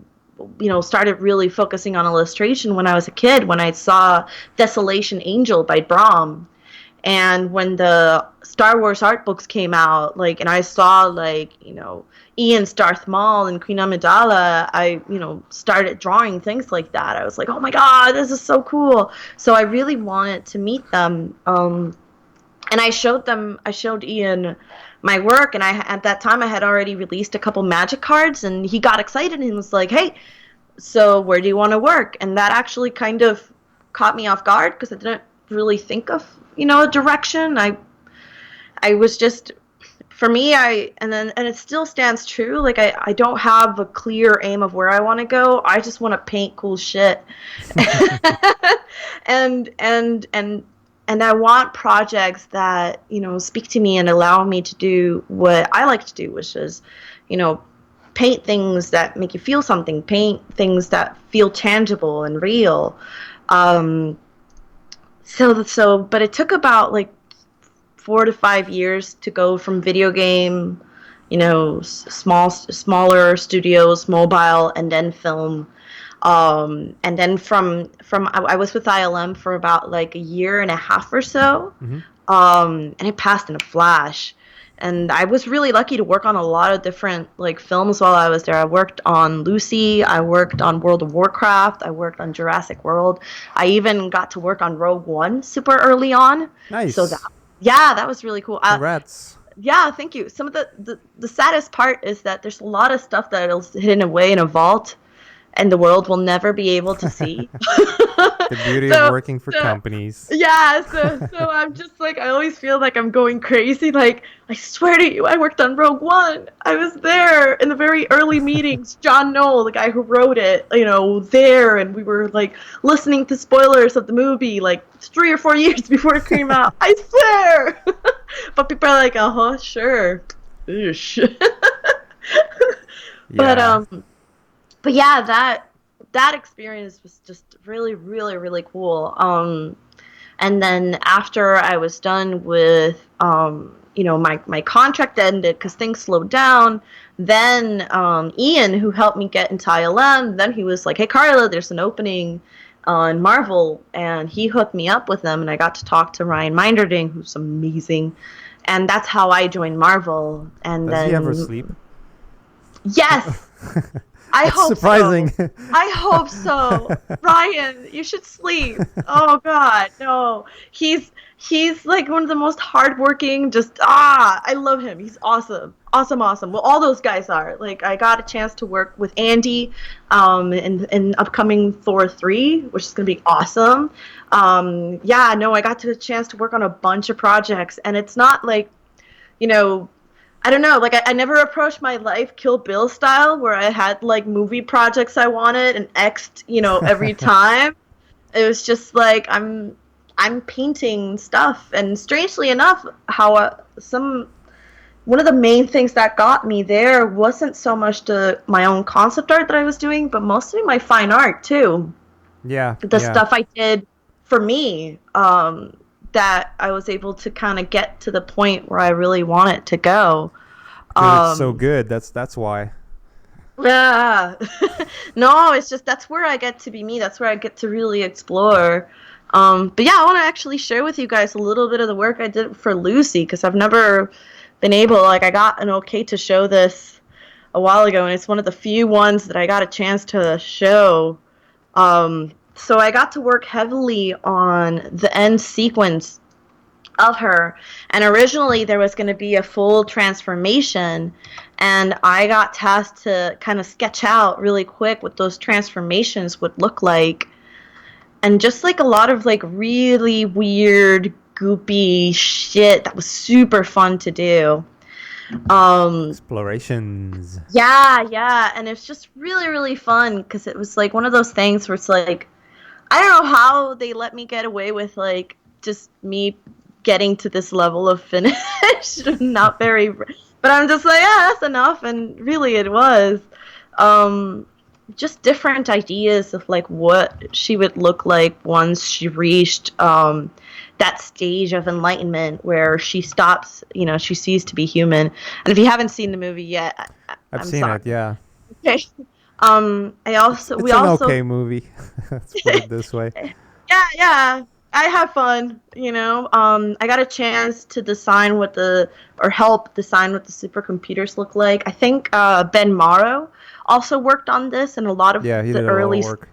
started really focusing on illustration when I was a kid when I saw Desolation Angel by Brom. And when the Star Wars art books came out, like, and I saw, like, Ian's Darth Maul and Queen Amidala, I, started drawing things like that. I was like, oh my God, this is so cool. So I really wanted to meet them. And I showed Ian my work, and at that time I had already released a couple Magic cards, and he got excited and was like, hey, so where do you want to work? And that actually kind of caught me off guard because I didn't really think of, a direction. I was just, for me, and it still stands true. Like, I don't have a clear aim of where I want to go. I just want to paint cool shit. And I want projects that, speak to me and allow me to do what I like to do, which is, paint things that make you feel something, paint things that feel tangible and real. But it took about like 4 to 5 years to go from video game, smaller studios, mobile, and then film. And then I was with ILM for about like a year and a half or so. Mm-hmm. And it passed in a flash. And I was really lucky to work on a lot of different like films while I was there. I worked on Lucy, I worked on World of Warcraft, I worked on Jurassic World. I even got to work on Rogue One super early on. Nice. So that was really cool. Congrats. Yeah, thank you. Some of the saddest part is that there's a lot of stuff that is hidden away in a vault, and the world will never be able to see. The beauty of working for companies. Yeah, so I'm just like, I always feel like I'm going crazy. Like, I swear to you, I worked on Rogue One. I was there in the very early meetings. John Knoll, the guy who wrote it, there, and we were like listening to spoilers of the movie like 3 or 4 years before it came out. I swear. But people are like, sure. Yeah. But yeah, that experience was just really, really, really cool. And then after I was done with, my contract ended because things slowed down. Then Ian, who helped me get into ILM, then he was like, hey, Karla, there's an opening on Marvel. And he hooked me up with them, and I got to talk to Ryan Minderding, who's amazing. And that's how I joined Marvel. And Does he ever sleep? Yes. I That's hope surprising. so. I hope so. Ryan, you should sleep. Oh God, no. He's like one of the most hardworking. I love him. He's awesome. Awesome. Well, all those guys are. Like, I got a chance to work with Andy in upcoming Thor 3, which is going to be awesome. I got a chance to work on a bunch of projects, and it's not like, I don't know, like, I never approached my life Kill Bill style, where I had, like, movie projects I wanted and X'd, every time. It was just, like, I'm painting stuff, and strangely enough, how one of the main things that got me there wasn't so much my own concept art that I was doing, but mostly my fine art, too. Yeah. The stuff I did for me, that I was able to kind of get to the point where I really want it to go. It's so good. That's why. Yeah. No, it's just that's where I get to be me. That's where I get to really explore. But yeah, I want to actually share with you guys a little bit of the work I did for Lucy, because I've never been able, like, I got an okay to show this a while ago, and it's one of the few ones that I got a chance to show. So I got to work heavily on the end sequence of her, and originally there was going to be a full transformation, and I got tasked to kind of sketch out really quick what those transformations would look like, and just like a lot of like really weird goopy shit that was super fun to do. Explorations. Yeah, and it's just really, really fun because it was like one of those things where it's like, I don't know how they let me get away with like just me getting to this level of finish. Not very, but I'm just like, yeah, that's enough. And really it was just different ideas of like what she would look like once she reached that stage of enlightenment where she stops, she ceased to be human. And if you haven't seen the movie yet, I've I'm seen sorry. it, yeah. Okay. It's an okay movie. Let's put it this way. Yeah. I have fun, I got a chance to design or help design what the supercomputers look like. I think Ben Morrow also worked on this and a lot of Yeah, he the did a lot of early. work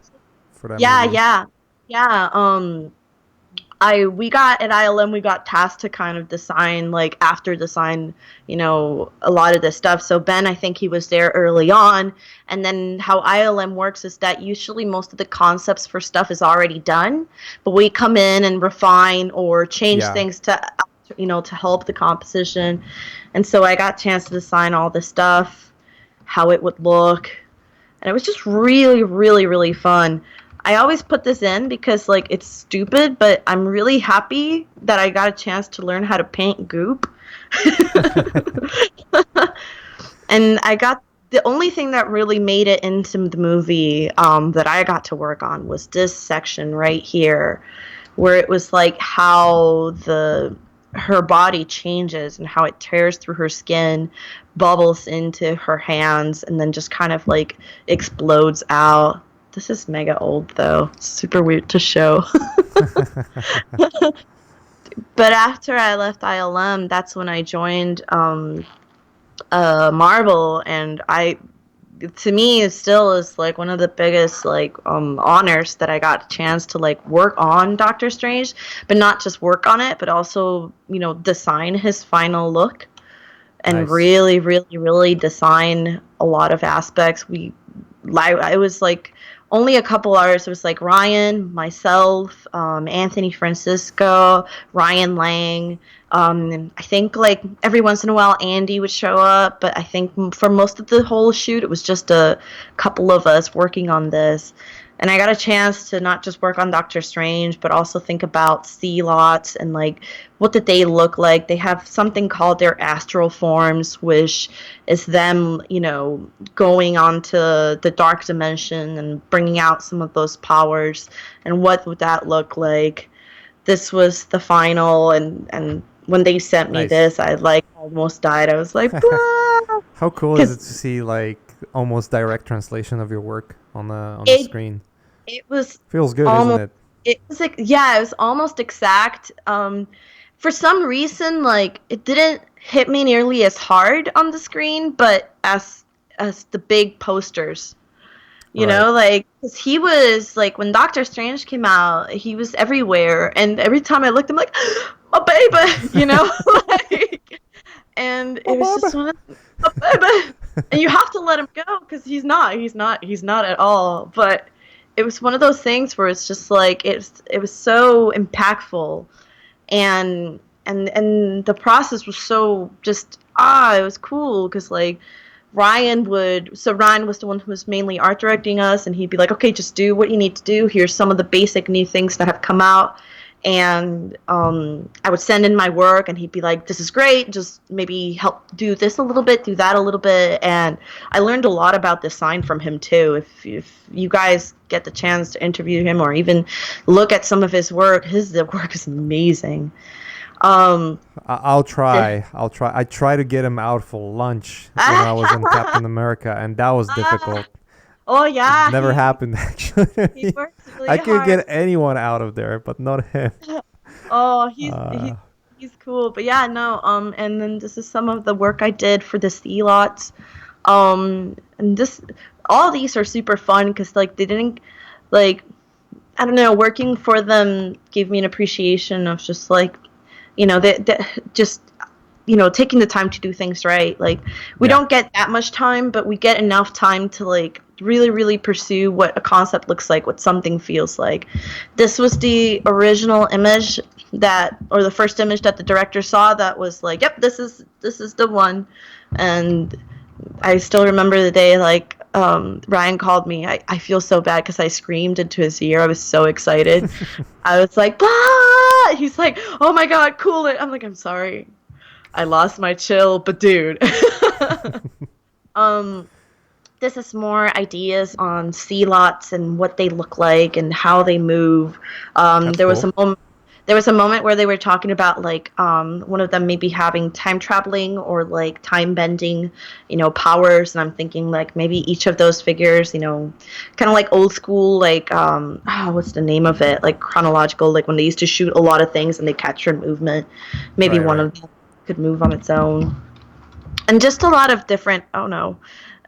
for that Yeah, movie. yeah, yeah. I we got at ILM we got tasked to kind of design like after design, a lot of this stuff. So Ben, I think he was there early on, and then how ILM works is that usually most of the concepts for stuff is already done, but we come in and refine or change Yeah, things to help the composition. And so I got a chance to design all this stuff, how it would look, and it was just really, really, really fun. I always put this in because like it's stupid, but I'm really happy that I got a chance to learn how to paint goop. And I got the only thing that really made it into the movie that I got to work on was this section right here, where it was like how the her body changes and how it tears through her skin, bubbles into her hands, and then just kind of like explodes out. This is mega old though. It's super weird to show. But after I left ILM, that's when I joined Marvel, and I to me it still is like one of the biggest like honors that I got a chance to like work on Doctor Strange, but not just work on it, but also design his final look and nice. really, really, really design a lot of aspects. I was like only a couple hours. It was like Ryan, myself, Anthony Francisco, Ryan Lang. And I think like every once in a while Andy would show up, but I think for most of the whole shoot it was just a couple of us working on this. And I got a chance to not just work on Doctor Strange, but also think about sea lots and like what did they look like. They have something called their astral forms, which is them, going onto the dark dimension and bringing out some of those powers. And what would that look like? This was the final, and when they sent me Nice. this, I like almost died. I was like, "Ah!" How cool is it Because to see like almost direct translation of your work on the it screen? it was Feels good, isn't almost it? it was like, yeah, it was almost exact. For some reason, like it didn't hit me nearly as hard on the screen, but as the big posters. Right. Like, 'cause he was like when Doctor Strange came out, he was everywhere, and every time I looked, I'm like, "My baby," like, and Oh, it was just Baba. one of my baby, and you have to let him go because he's not at all. But it was one of those things where it's just like it was so impactful, and the process was so just it was cool because like Ryan was the one who was mainly art directing us, and he'd be like, okay, just do what you need to do. Here's some of the basic new things that have come out. And I would send in my work, and he'd be like, this is great. Just maybe help do this a little bit, do that a little bit. And I learned a lot about design from him, too. If you guys get the chance to interview him or even look at some of his work, the work is amazing. Um, I'll the, try. I'll try. I try to get him out for lunch when I was in Captain America, and that was difficult. oh, It yeah, never happened he actually. works I really could hard. get anyone out of there, but not him. Oh, Uh, he's cool. But yeah, no, and then this is some of the work I did for the sea lots. And this all these are super fun because like they didn't like I don't know, working for them gave me an appreciation of just like, they just taking the time to do things right. Like we yeah, don't get that much time, but we get enough time to like really, really pursue what a concept looks like, what something feels like. This was the original image or the first image that the director saw that was like, yep, this is the one. And I still remember the day like Ryan called me. I feel so bad because I screamed into his ear. I was so excited. I was like, bah! He's like, oh my god, cool it. I'm like, I'm sorry. I lost my chill, but dude. um, this is more ideas on sea lots and what they look like and how they move. that's There was cool. a moment. there was a moment where they were talking about like one of them maybe having time traveling or like time bending, powers, and I'm thinking like maybe each of those figures, kind of like old school, like what's the name of it? Like chronological, like when they used to shoot a lot of things and they captured movement. Maybe Right, one right. of them could move on its own, and just a lot of different. Oh no.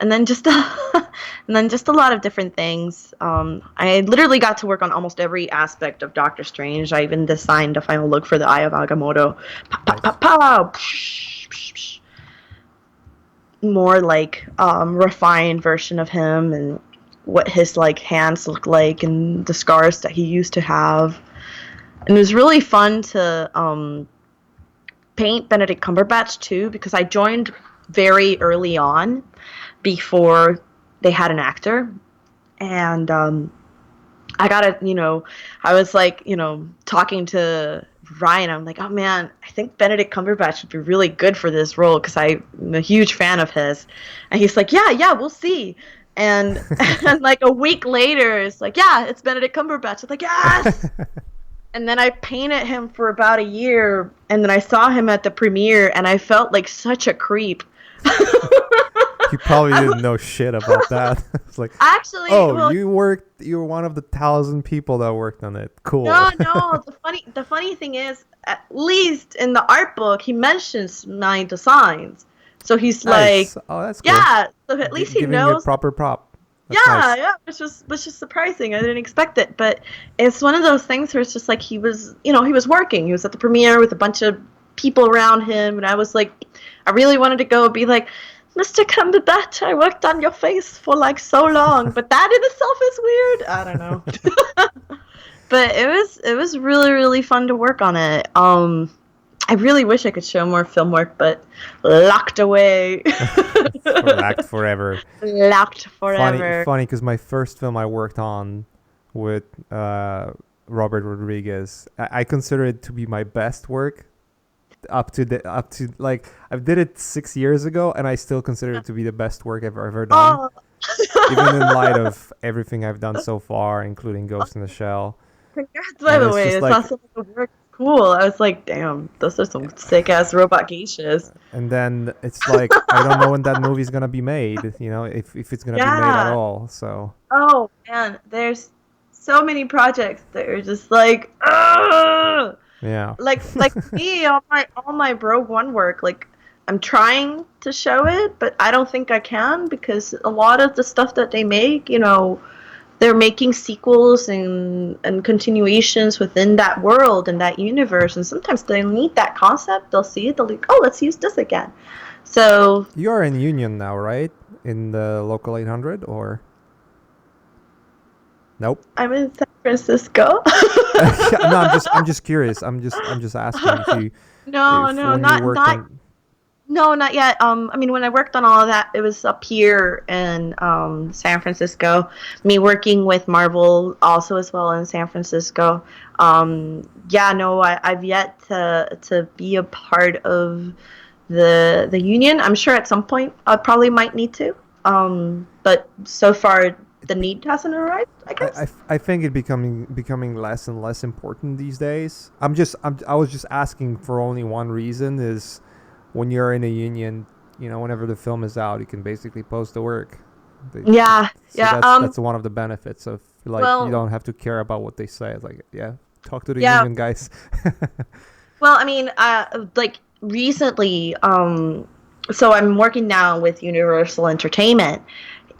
And then just and then just a lot of different things. I literally got to work on almost every aspect of Doctor Strange. I even designed a final look for the Eye of Agamotto. Pow, pow, pow, Nice. pow. Psh, psh, psh. More like refined version of him and what his like hands look like and the scars that he used to have. And it was really fun to paint Benedict Cumberbatch too because I joined very early on before they had an actor. And I gotta, I was like, talking to Ryan. I'm like, oh man, I think Benedict Cumberbatch would be really good for this role because I'm a huge fan of his. And he's like, yeah, we'll see. And and like a week later, it's like, yeah, it's Benedict Cumberbatch. I'm like, yes. And then I painted him for about a year, and then I saw him at the premiere, and I felt like such a creep. He probably didn't know shit about that. It's like, Actually, oh, well, you were one of the 1,000 people that worked on it. Cool. no. The funny thing is, at least in the art book, he mentions my designs. So he's like, Nice. Oh, that's cool. yeah. So at least he Giving you a knows. proper prop. That's Yeah, nice. yeah. Which is surprising. I didn't expect it, but it's one of those things where it's just like he was working. He was at the premiere with a bunch of people around him, and I was like, I really wanted to go and be like, Mr. Cumberbatch, I worked on your face for like so long, but that in itself is weird. I don't know. But it was really really fun to work on it. I really wish I could show more film work, but locked away, For act forever. locked Funny, forever. funny, because my first film I worked on with Robert Rodriguez, I consider it to be my best work up to like I did it 6 years ago, and I still consider it to be the best work I've ever done, Oh, even in light of everything I've done so far, including Ghost in the Shell. congrats by And the it's way. just It's like, awesome. The work cool. I was like, damn, those are some sick ass robot geishas. and then it's like I don't know when that movie's gonna be made, if it's gonna be made at Yeah. all. So Oh man, there's so many projects that are just like, ugh! yeah. like me, all my Rogue One work, like I'm trying to show it, but I don't think I can because a lot of the stuff that they make, they're making sequels and continuations within that world and that universe, and sometimes they need that concept. They'll see it, they'll like, oh, let's use this again. So You are in Union now, right? In the local 800, or nope? I'm in San Francisco. No, I'm just curious. I'm just asking No, if no, when you worked not on. no, not yet. I mean, when I worked on all of that, it was up here in San Francisco. Me working with Marvel also as well in San Francisco. Yeah, no, I've yet to be a part of the union. I'm sure at some point I probably might need to. But so far the need hasn't arrived, I guess. I think it becoming less and less important these days. I was just asking for only one reason, is when you're in a union, whenever the film is out, you can basically post the work. Yeah, So yeah. that's one of the benefits of, like, you Well, don't have to care about what they say. It's like, yeah, talk to the yeah. union guys. Well, I mean, like recently, so I'm working now with Universal Entertainment,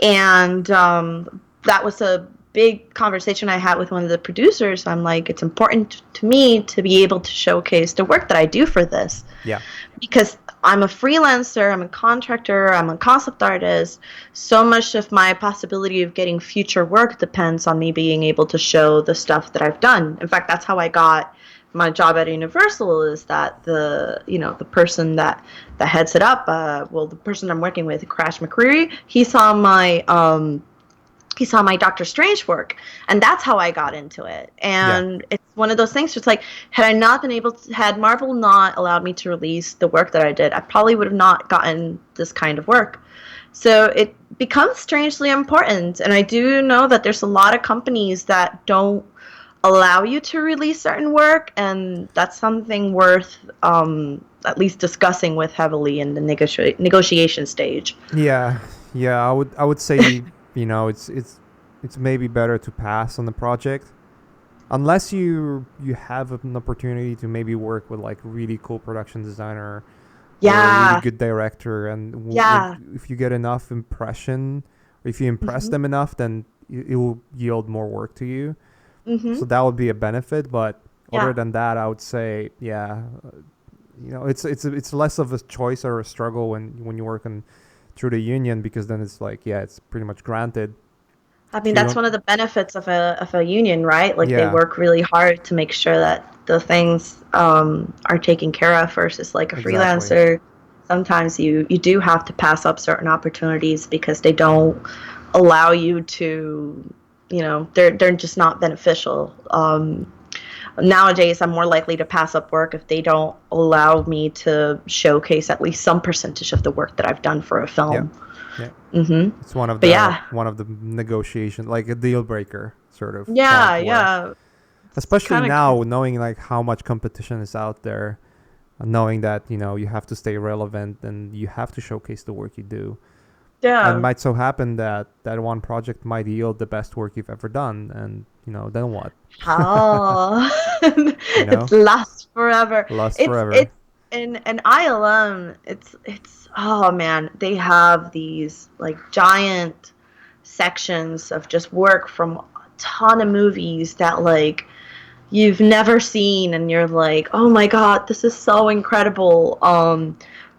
and that was a big conversation I had with one of the producers. I'm like, it's important to me to be able to showcase the work that I do for this Yeah, because I'm a freelancer, I'm a contractor, I'm a concept artist. So much of my possibility of getting future work depends on me being able to show the stuff that I've done. In fact, that's how I got my job at Universal, is that the person that heads it up, the person I'm working with, Crash McCreary, he saw my Doctor Strange work, and that's how I got into it. yeah, And it's one of those things where it's like, had Marvel not allowed me to release the work that I did, I probably would have not gotten this kind of work. So it becomes strangely important, and I do know that there's a lot of companies that don't allow you to release certain work, and that's something worth at least discussing with heavily in the negotiation stage. Yeah, yeah. I would say it's maybe better to pass on the project unless you have an opportunity to maybe work with like really cool production designer or a really Yeah, good director, and yeah. if you get enough impression, or if you impress Mhm. them enough, then it will yield more work to you. So Mhm. that would be a benefit. But other Yeah. than that, I would say, yeah, it's less of a choice or a struggle when you work on through the union, because then it's like, yeah, it's pretty much granted. I If mean, you that's don't, one of the benefits of a union, right? Like they yeah, work really hard to make sure that the things are taken care of versus like a exactly. freelancer. Sometimes you do have to pass up certain opportunities because they don't allow you to, they're just not beneficial. Nowadays, I'm more likely to pass up work if they don't allow me to showcase at least some percentage of the work that I've done for a Yeah, film. yeah. Hmm. It's one of But the yeah, one of the negotiation, like a deal breaker sort of yeah, point where, yeah. It's especially kind of now knowing like how much competition is out there, knowing that you have to stay relevant and you have to showcase the work you do. And yeah. might so happen that that one project might yield the best work you've ever done, and then what? How You it know, lasts forever. last It's forever. in ILM. It's oh man, they have these like giant sections of just work from a ton of movies that like you've never seen, and you're like, oh my god, this is so incredible.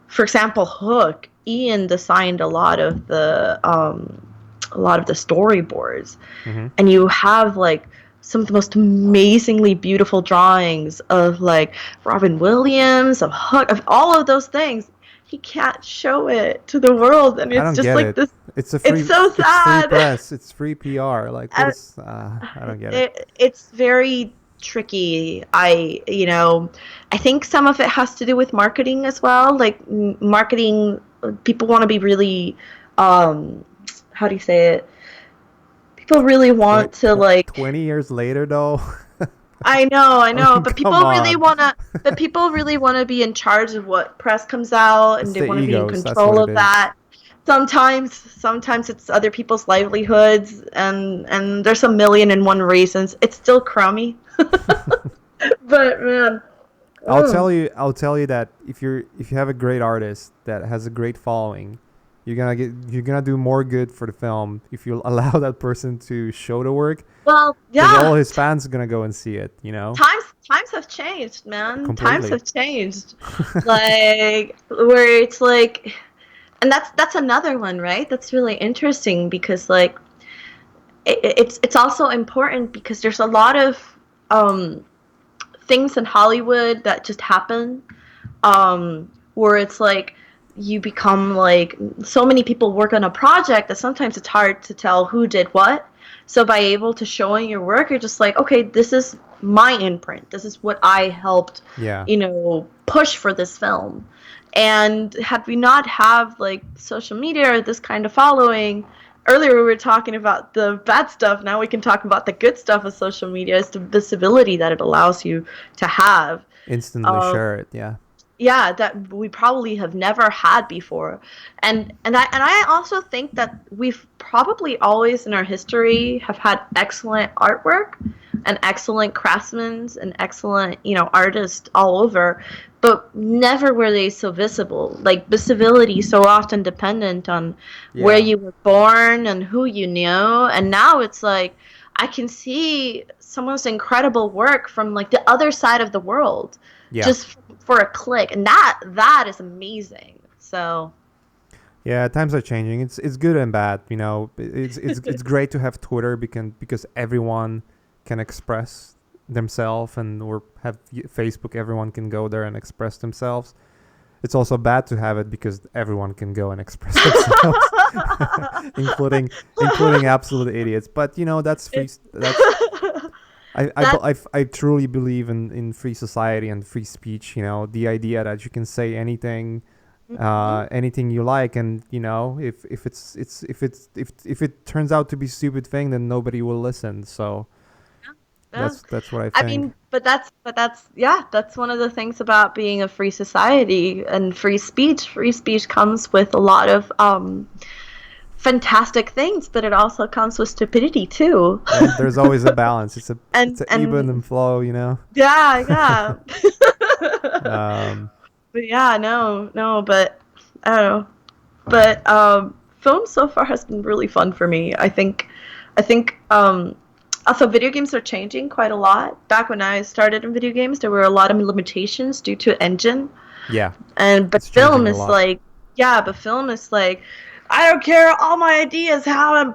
For example, Hook. Ian designed a lot of the storyboards, Mm-hmm. and you have like some of the most amazingly beautiful drawings of like Robin Williams, of Hook, of all of those things. He can't show it to the world, and I it's don't just get like it. this. It's a It's free. so It's free sad. press. It's free PR. Like what Uh, is? I don't get it. it's very tricky. I think some of it has to do with marketing as well. Like marketing, people want to be really, um, how do you say it? People really want Wait, to like 20 years later though. I I know, mean, come on. but people really wanna be in charge of what press comes out, It's and they the wanna be in egos. That's what control it of is. that. Sometimes it's other people's livelihoods, and there's a million and one reasons. It's still crummy, but man, I'll mm, tell you. I'll tell you that if you have a great artist that has a great following, you're gonna do more good for the film if you allow that person to show the work, well, because all yeah. his fans are gonna go and see it. Times have changed, man. Times Completely. have changed. Like where it's like, and that's another one, right? That's really interesting because like it's also important because there's a lot of um, things in Hollywood that just happen, where it's like you become like so many people work on a project that sometimes it's hard to tell who did what. So by able to showing your work, you're just like, okay, this is my imprint. This is what I helped, Yeah. push for this film. And had we not have like social media or this kind of following, earlier we were talking about the bad stuff. Now we can talk about the good stuff of social media, is the visibility that it allows you to have. Instantly Um, share it. Yeah. yeah, that we probably have never had before. And I also think that we've probably always in our history have had excellent artwork and excellent craftsmen and excellent, artists all over, but never were they so visible. Like visibility so often dependent on where Yeah. you were born and who you knew. And now it's like I can see someone's incredible work from like the other side of the world Yeah. just for a click, and that is amazing. So Yeah, times are changing. It's good and bad. It's great to have Twitter because everyone can express themselves, and or have Facebook. Everyone can go there and express themselves. It's also bad to have it because everyone can go and express themselves, including including absolute idiots. But that's free. That's that I truly believe in free society and free speech. The idea that you can say anything, mhm. anything you like, and if it turns out to be a stupid thing, then nobody will listen. So Yeah. That's what I I think. mean, but that's yeah, that's one of the things about being a free society and free speech. Free speech comes with a lot of fantastic things, but it also comes with stupidity too. Yeah, there's always a balance. It's and a even and and flow, you know. yeah, yeah. Um, But yeah, no, no, but I don't know. But film so far has been really fun for me. I think also video games are changing quite a lot. Back when I started in video games, there were a lot of limitations due to engine. yeah, And but it's changing film a is lot. like yeah, but film is like I don't care, all my ideas how I'm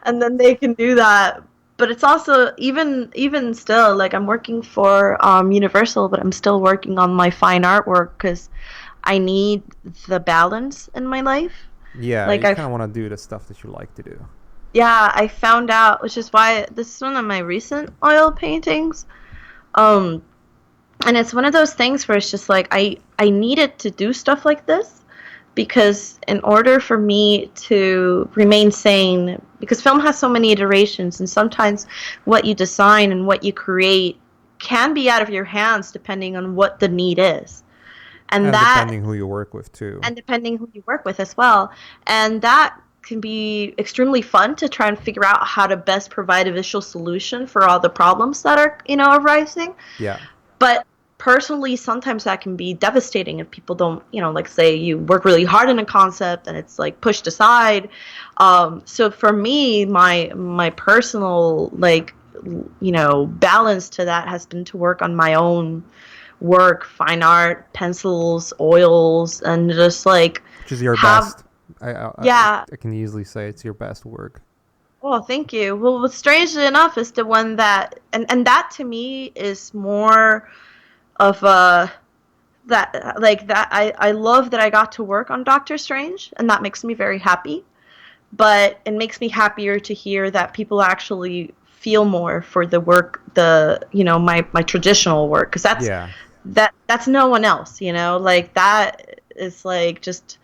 and then they can do that. But it's also even still like I'm working for Universal, but I'm still working on my fine artwork because I need the balance in my life. Yeah, Like you I've kind of want to do the stuff that you like to do. yeah, I found out, which is why this is one of my recent oil paintings. Um, and it's one of those things where it's just like I needed to do stuff like this because in order for me to remain sane, because film has so many iterations, and sometimes what you design and what you create can be out of your hands depending on what the need is. And And that depending who you work with too. and depending who you work with as well. And that can be extremely fun to try and figure out how to best provide a visual solution for all the problems that are, arising. Yeah. But personally, sometimes that can be devastating if people don't, like say you work really hard on a concept and it's like pushed aside. So for me, my personal balance to that has been to work on my own work, fine art, pencils, oils, and just like Which is your have best. I, I I yeah. I can easily say it's your best work. Oh, thank you. Well, what's strangely enough is the one that and that to me is more of a that like that I love that I got to work on Doctor Strange, and that makes me very happy. But it makes me happier to hear that people actually feel more for the work, my traditional work, because Yeah. that's no one else, like that is like just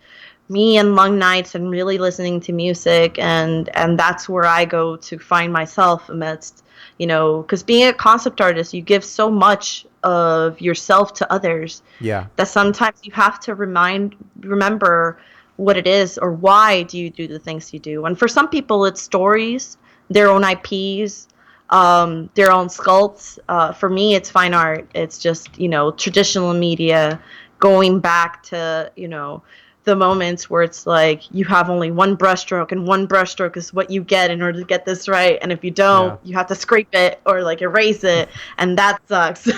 me and long nights and really listening to music, and that's where I go to find myself amidst, because being a concept artist, you give so much of yourself to others Yeah. that sometimes you have to remember what it is or why do you do the things you do. And for some people it's stories, their own IPs, their own sculpts. For me it's fine art. It's just, traditional media, going back to, the moments where it's like you have only one brushstroke, and one brushstroke is what you get in order to get this right, and if you don't, Yeah. you have to scrape it or like erase it, and that sucks.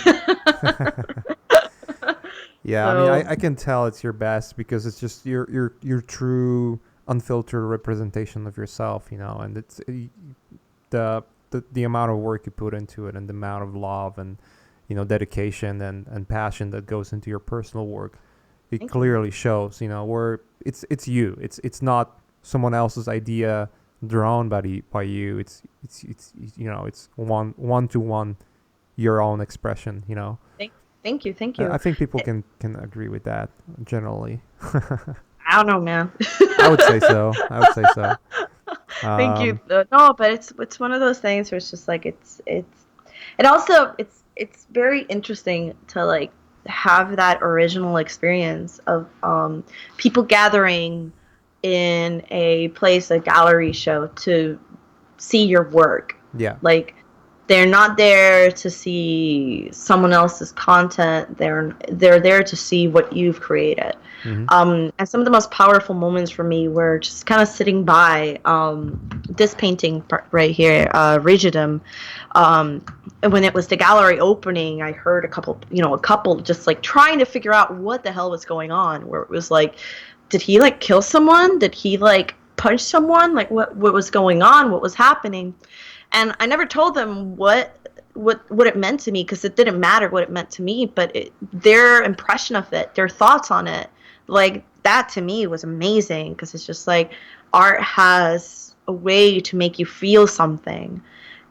Yeah, I mean, So I can tell it's your best because it's just your true unfiltered representation of yourself, and it's the amount of work you put into it and the amount of love and dedication and passion that goes into your personal work. It thank you. clearly shows, where it's you. It's not someone else's idea drawn by you. It's one to one your own expression. Thank you, thank I you. think people can agree with that generally. I don't know, man. I would say so. I would say so. Thank you. Um, No, but it's one of those things where it's just like it also it's very interesting to like have that original experience of people gathering in a place, a gallery show, to see your work. yeah. Like they're not there to see someone else's content. They're there to see what you've created. Hmm. And some of the most powerful moments for me were just kind of sitting by this painting right here, Rigidum. And when it was the gallery opening, I heard a couple just like trying to figure out what the hell was going on. Where it was like, did he like kill someone? Did he like punch someone? Like what was going on? What was happening? And I never told them what it meant to me, because it didn't matter what it meant to me, but their impression of it, their thoughts on it, like that to me was amazing, because it's just like art has a way to make you feel something,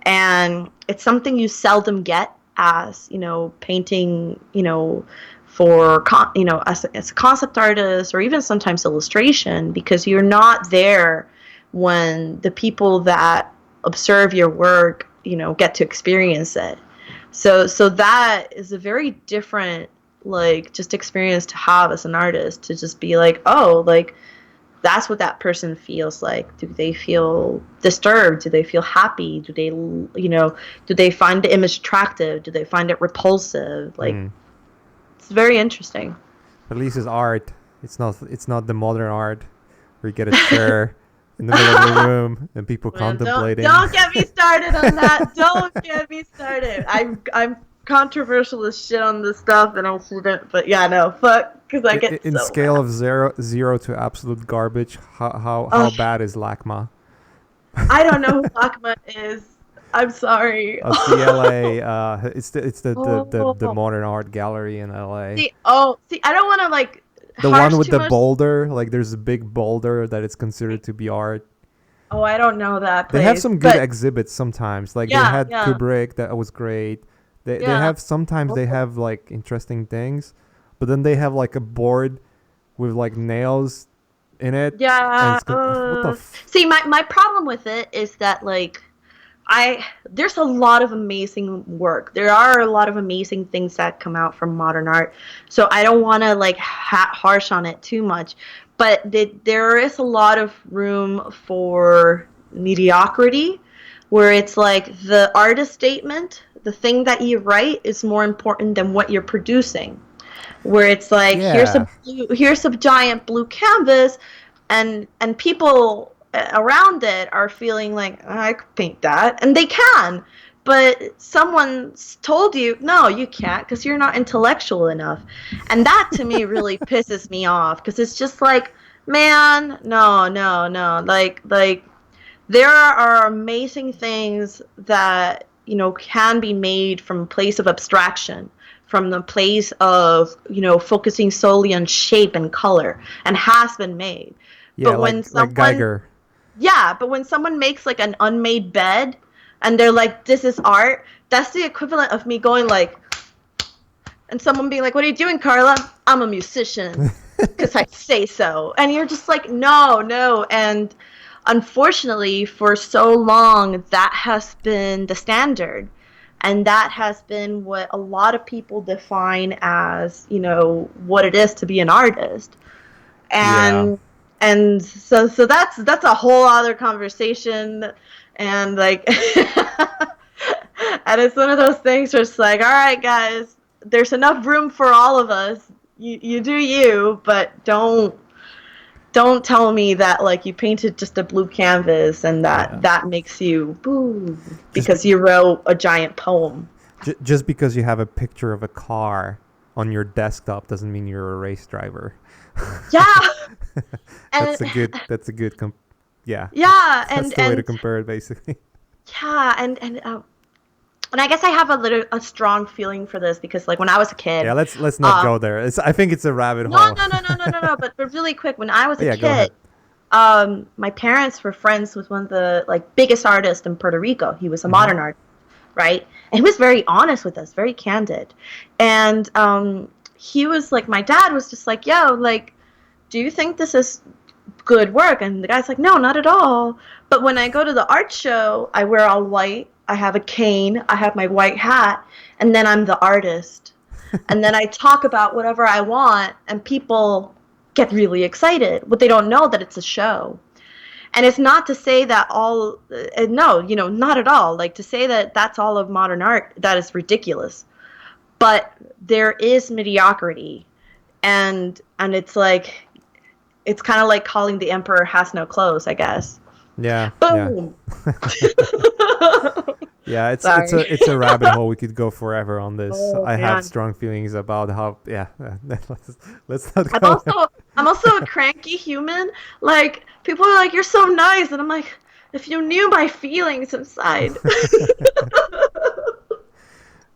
and it's something you seldom get as painting, for as a concept artist, or even sometimes illustration, because you're not there when the people that observe your work get to experience it. So that is a very different, like, just experience to have as an artist, to just be like, oh, like, that's what that person feels like. Do they feel disturbed? Do they feel happy? Do they find the image attractive? Do they find it repulsive? Like, Mm. it's very interesting. At least it's art. It's not the modern art where you get a chair in the middle of the room and people Well, contemplating. don't get me started on that. Don't get me started. I'm controversial as shit on this stuff, and I shouldn't. But yeah, no, fuck, because I get In so scale mad. of zero to absolute garbage, how Ugh, bad is LACMA? I don't know who Lakma is. I'm sorry. Of the LA, it's the Oh, modern art gallery in LA. see, I don't want to like The one harsh with too the much. boulder, like there's a big boulder that it's considered to be art. Oh, I don't know that They have place, some good but exhibits sometimes. Like they yeah, had yeah, Kubrick that was great. They yeah. have sometimes they Oh, have like interesting things, but then they have like a board with like nails in it, and yeah. what the See, my problem with it is that, like, there's a lot of amazing work. There are a lot of amazing things that come out from modern art. So I don't want to like harsh on it too much, but there is a lot of room for mediocrity, where it's like the artist statement, the thing that you write, is more important than what you're producing. Where it's like, Yeah, here's a giant blue canvas, and people around it are feeling like, "Oh, I could paint that," and they can, but someone's told you, no, you can't, because you're not intellectual enough. And that to me really pisses me off, because it's just like, man, no, no, no, like there are amazing things that can be made from a place of abstraction, from the place of focusing solely on shape and color, and has been made. yeah, But when like someone Geiger. Yeah, but when someone makes like an unmade bed, and they're like, this is art, that's the equivalent of me going like, and someone being like, what are you doing, Karla? I'm a musician, because I say so. And you're just like, no, no. And unfortunately, for so long, that has been the standard. And that has been what a lot of people define as, what it is to be an artist. Yeah, And that's a whole other conversation. And like, and it's one of those things where it's like, all right, guys, there's enough room for all of us. You do you, but don't tell me that like you painted just a blue canvas, and that yeah. that makes you boo Just because you wrote a giant poem. just because you have a picture of a car on your desktop doesn't mean you're a race driver. Yeah, and yeah, yeah, that's and the way to and compare it basically. yeah, and I guess I have a strong feeling for this, because like when I was a Yeah, kid, let's not um, go there. I think it's a rabbit no, hole. no, no, no, no, no, no. But really quick, when I was Oh, a yeah, go ahead. kid, my parents were friends with one of the like biggest artists in Puerto Rico. He was a Hmm. modern artist, right? And he was very honest with us, very candid. And he was like, my dad was just like, yo, like, do you think this is good work? And the guy's like, no, not at all. But when I go to the art show, I wear all white. I have a cane. I have my white hat. And then I'm the artist. And then I talk about whatever I want, and people get really excited. But they don't know that it's a show. And it's not to say that no, not at all. Like, to say that that's all of modern art, that is ridiculous. But there is mediocrity. And it's like, it's kind of like calling the emperor has no clothes, I guess. Yeah, yeah, Boom. yeah. Sorry. It's a rabbit hole. We could go forever on this. Oh I have man. strong feelings about how. Yeah, let's not I'm go. also I'm also a cranky human. Like, people are like, "You're so nice," and I'm like, if you knew my feelings inside.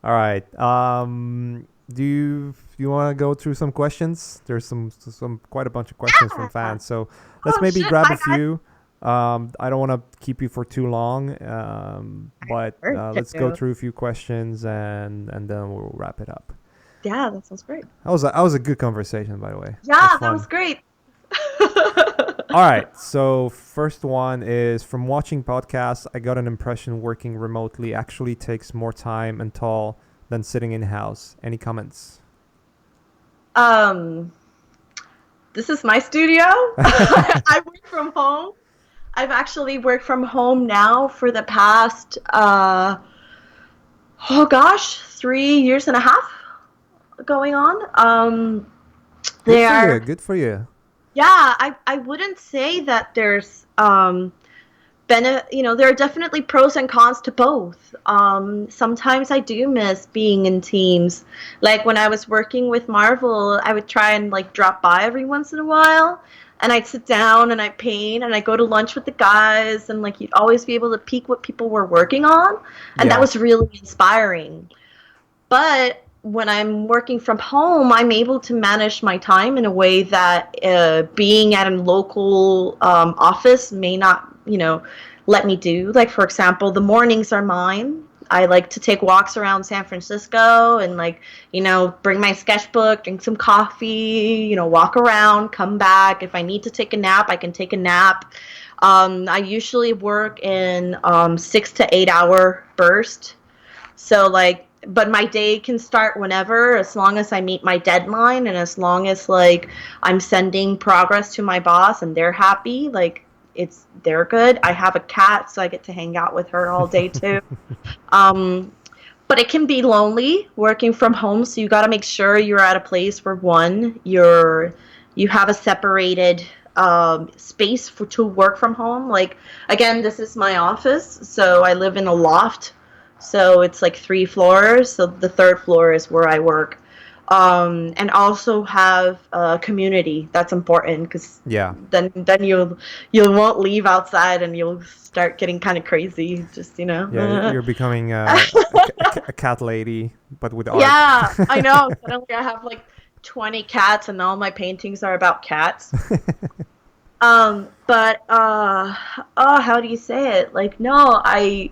All right. Do you want to go through some questions? There's some quite a bunch of questions from Yeah. fans. So let's Oh maybe shit, grab I a got few. I don't want to keep you for too long, but let's go it. through a few questions and then we'll wrap it up. Yeah, that sounds great. That was a good conversation, by the way. It was Yeah, that was fun. great. All right. So first one is from watching podcasts. I got an impression working remotely actually takes more time and toll than sitting in house. Any comments? Um, this is my studio. I work from home. I've actually worked from home now for the past, oh gosh, 3 years and a half going on. Good They for you. are, Good for you. yeah, I wouldn't say that there's, there are definitely pros and cons to both. Sometimes I do miss being in teams. Like when I was working with Marvel, I would try and like drop by every once in a while, and I'd sit down and I'd paint and I'd go to lunch with the guys, and like you'd always be able to peek what people were working on, and that Yeah. was really inspiring. But when I'm working from home, I'm able to manage my time in a way that being at a local office may not, let me do. Like, for example, the mornings are mine. I like to take walks around San Francisco and, like, bring my sketchbook, drink some coffee, walk around, come back. If I need to take a nap, I can take a nap. I usually work in 6 to 8 hour burst. So like, but my day can start whenever, as long as I meet my deadline and as long as like I'm sending progress to my boss and they're happy, like they're good. I have a cat, so I get to hang out with her all day too. Um, but it can be lonely working from home, so you got to make sure you're at a place where one, you have a separated space to work from home. Like again, this is my office, so I live in a loft, so it's like 3 floors. So the third floor is where I work, and also have a community. That's important because Yeah. then you won't leave outside and you'll start getting kind of crazy. Just Yeah. You're becoming a cat lady, but with art. Yeah, I know. Suddenly I have like 20 cats and all my paintings are about cats. But oh, how do you say it? Like, no, I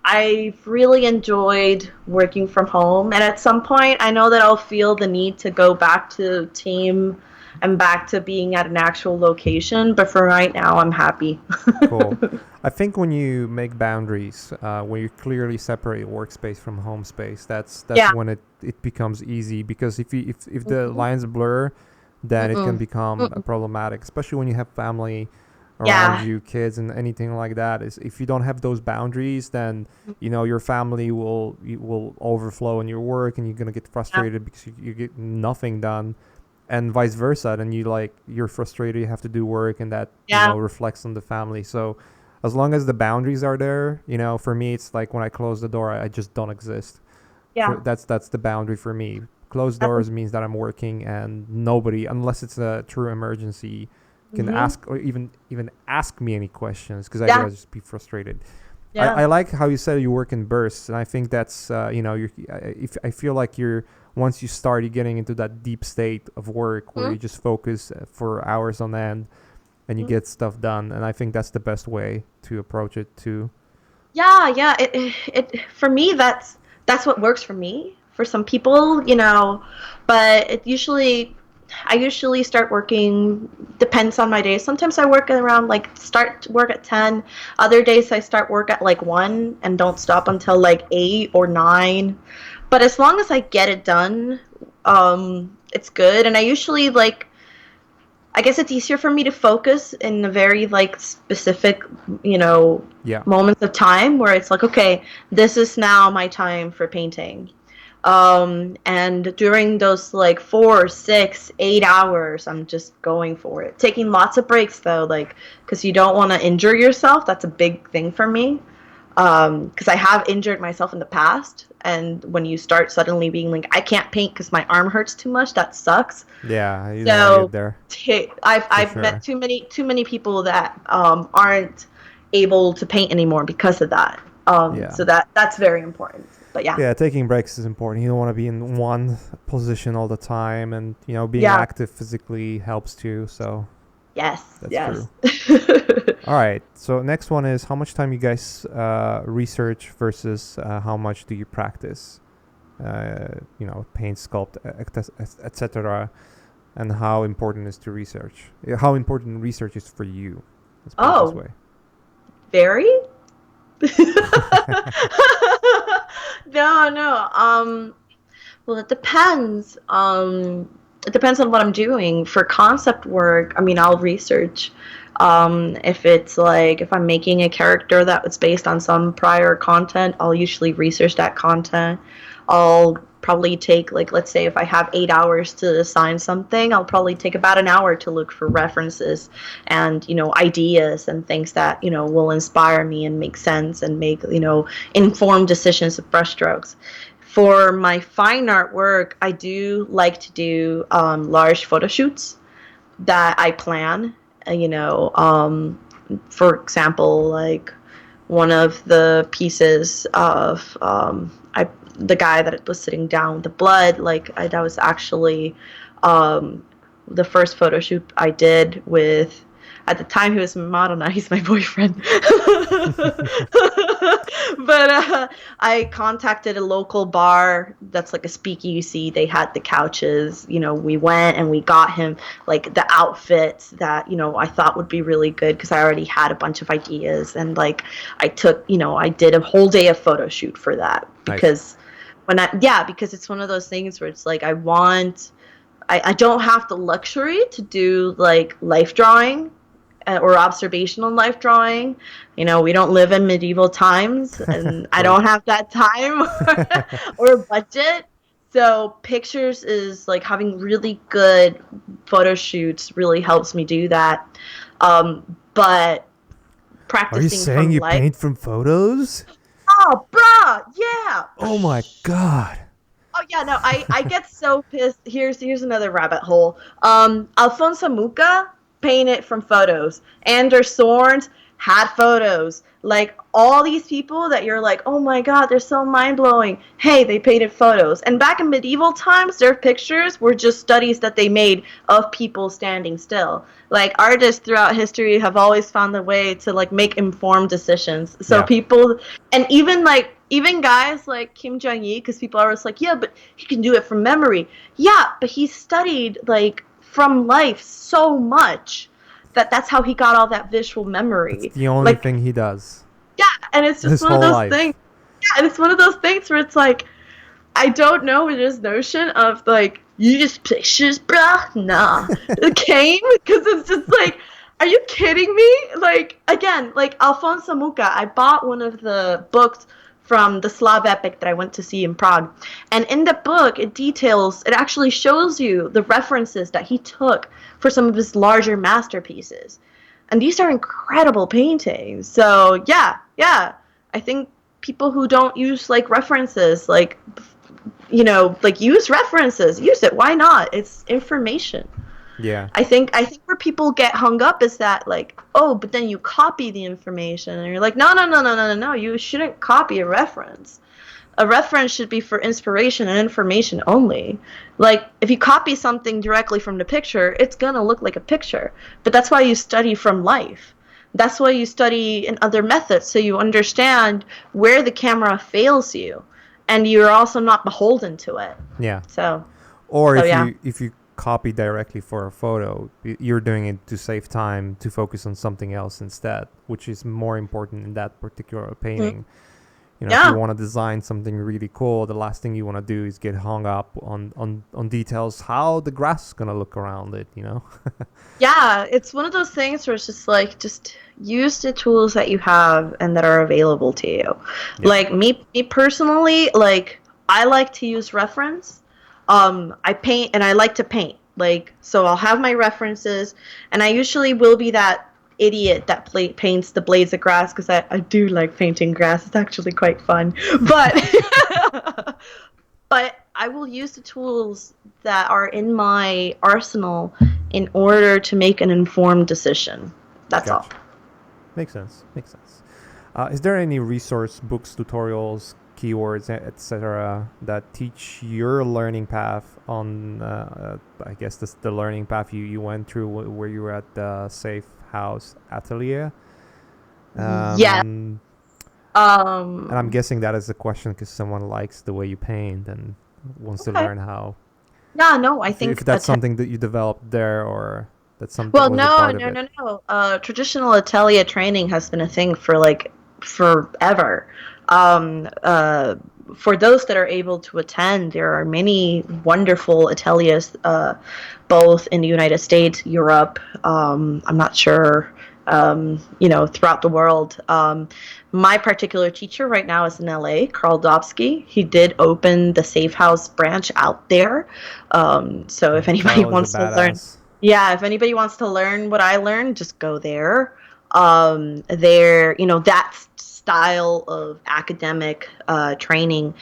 I've really enjoyed working from home, and at some point I know that I'll feel the need to go back to team and back to being at an actual location, but for right now I'm happy. Cool. I think when you make boundaries, when you clearly separate workspace from home space, that's Yeah. when it becomes easy. Because if the Mhm. lines blur, then it can Mm-mm. become Mm-mm. problematic, especially when you have family around Yeah. you, kids, and anything like that. Is if you don't have those boundaries, then your family will overflow in your work, and you're gonna get Yeah. frustrated because you get nothing done, and vice versa. Then you're frustrated, you have to do work, and that Yeah. reflects on the family. So as long as the boundaries are there, for me it's like when I close the door, I just don't exist. Yeah. That's the boundary for me. Closed That's doors means that I'm working, and nobody, unless it's a true emergency, can mm-hmm. ask or even ask me any questions, because I Yeah. gotta just be frustrated. Yeah. I like how you said you work in bursts, and I think that's if I feel like you're once you start you getting into that deep state of work where you Mm-hmm. just focus for hours on end and you get stuff done, and I think that's the best way to approach it too. Yeah, yeah. For me, that's what works for me. For some people, but I usually start working. Depends on my day. Sometimes I work at around like start work at 10. Other days I start work at like 1 and don't stop until like 8 or 9. But as long as I get it done, it's good. And I usually like I guess it's easier for me to focus in a very like specific, you know, Yeah. moments of time where it's like, okay, this is now my time for painting. And during those like 4, 6, 8 hours, I'm just going for it. Taking lots of breaks though, like, because you don't want to injure yourself. That's a big thing for me. Because I have injured myself in the past, and when you start suddenly being like, I can't paint because my arm hurts too much, that sucks. Yeah, you don't want to get So there for I've met sure. too many people that aren't able to paint anymore because of that. Yeah. So that's very important. But yeah, Yeah, taking breaks is important. You don't want to be in one position all the time, and being yeah, active physically helps too. So yes, that's yes. true. All right. So next one is how much time you guys research versus how much do you practice? Paint, sculpt, etc. and how important is to research. How important research is for you. Let's put it this Oh, way. very? No, no. Well, it depends. It depends on what I'm doing. For concept work, I mean, I'll research. If it's like if I'm making a character that was based on some prior content, I'll usually research that content. I'll probably take like let's say if I have 8 hours to assign something, I'll probably take about an hour to look for references and ideas and things that will inspire me and make sense and make informed decisions of brushstrokes. For my fine art work, I do like to do large photo shoots that I plan. For example, like one of the pieces of the guy that was sitting down with the blood, that was actually um, the first photo shoot I did with. At the time, he was my model. Now he's my boyfriend. But I contacted a local bar that's like a speakeasy. They had the couches. We went and we got him like the outfits that I thought would be really good because I already had a bunch of ideas. And like I did a whole day of photo shoot for that Nice. because because it's one of those things where it's like I don't have the luxury to do like life drawing or observational life drawing. We don't live in medieval times, and I True. don't have that time or budget. So pictures is like having really good photo shoots really helps me do that. But Are you practicing saying from you life. paint from photos? Oh, bruh, yeah. Oh my god. Oh yeah, no, I get so pissed. Here's another rabbit hole. Alfonso Muca painted from photos. Anders Sorns had photos. Like all these people that you're like, oh my god, they're so mind blowing. Hey, they painted photos. And back in medieval times, their pictures were just studies that they made of people standing still. Like artists throughout history have always found a way to like make informed decisions. So Yeah. people, and even guys like Kim Jong Il, because people are always like, yeah, but he can do it from memory. Yeah, but he studied like from life so much that's how he got all that visual That's memory. the only Like, thing he does. yeah, and it's just His one of whole those life. things. Yeah, and it's one of those things where it's like, I don't know with this notion of like, you just pictures, bruh. Nah, it came because it's just like, are you kidding me? Like again, like Alfonso Mucha, I bought one of the books from the Slav epic that I went to see in Prague, and in the book, it actually shows you the references that he took for some of his larger masterpieces, and these are incredible paintings. So yeah, I think people who don't use like references like use references, use it, why not? It's information. Yeah. I think where people get hung up is that like, oh, but then you copy the information and you're like, no, you shouldn't copy a reference. A reference should be for inspiration and information only. Like if you copy something directly from the picture, it's gonna look like a picture, but that's why you study from life. That's why you study in other methods, so you understand where the camera fails you, and you're also not beholden to it. Yeah. So, Or so if yeah. you copy directly for a photo, you're doing it to save time to focus on something else instead, which is more important in that particular Mm. painting. If you Yeah. want to design something really cool, the last thing you want to do is get hung up on details, how the grass is going to look around it. Yeah, it's one of those things where it's just like just use the tools that you have and that are available to you. Yeah. Like me personally, like I like to use reference. I paint and I like to paint. Like so I'll have my references and I usually will be that idiot that paints the blades of grass because I do like painting grass. It's actually quite fun. But but I will use the tools that are in my arsenal in order to make an informed decision. That's all. Gotcha. Makes sense. Makes sense. Is there any resource, books, tutorials, keywords, etc., that teach your learning path on, I guess, the learning path you went through where you were at the Safe House Atelier? Yeah. And I'm Um. guessing that is a question because someone likes the way you paint and wants to Okay. learn how. Yeah, no, I If think that's something that you developed there, or that's something well, was a no, part of no, it. no, no. Traditional atelier training has been a thing for like forever. Um, uh, for those that are able to attend, there are many wonderful ateliers, both in the United States, Europe. I'm not sure, throughout the world. My particular teacher right now is in LA, Karl Dobsky. He did open the Safe House branch out there. So if Yeah, anybody Carl is a wants to learn, badass. yeah, if anybody wants to learn what I learned, just go there. There, that style of academic training.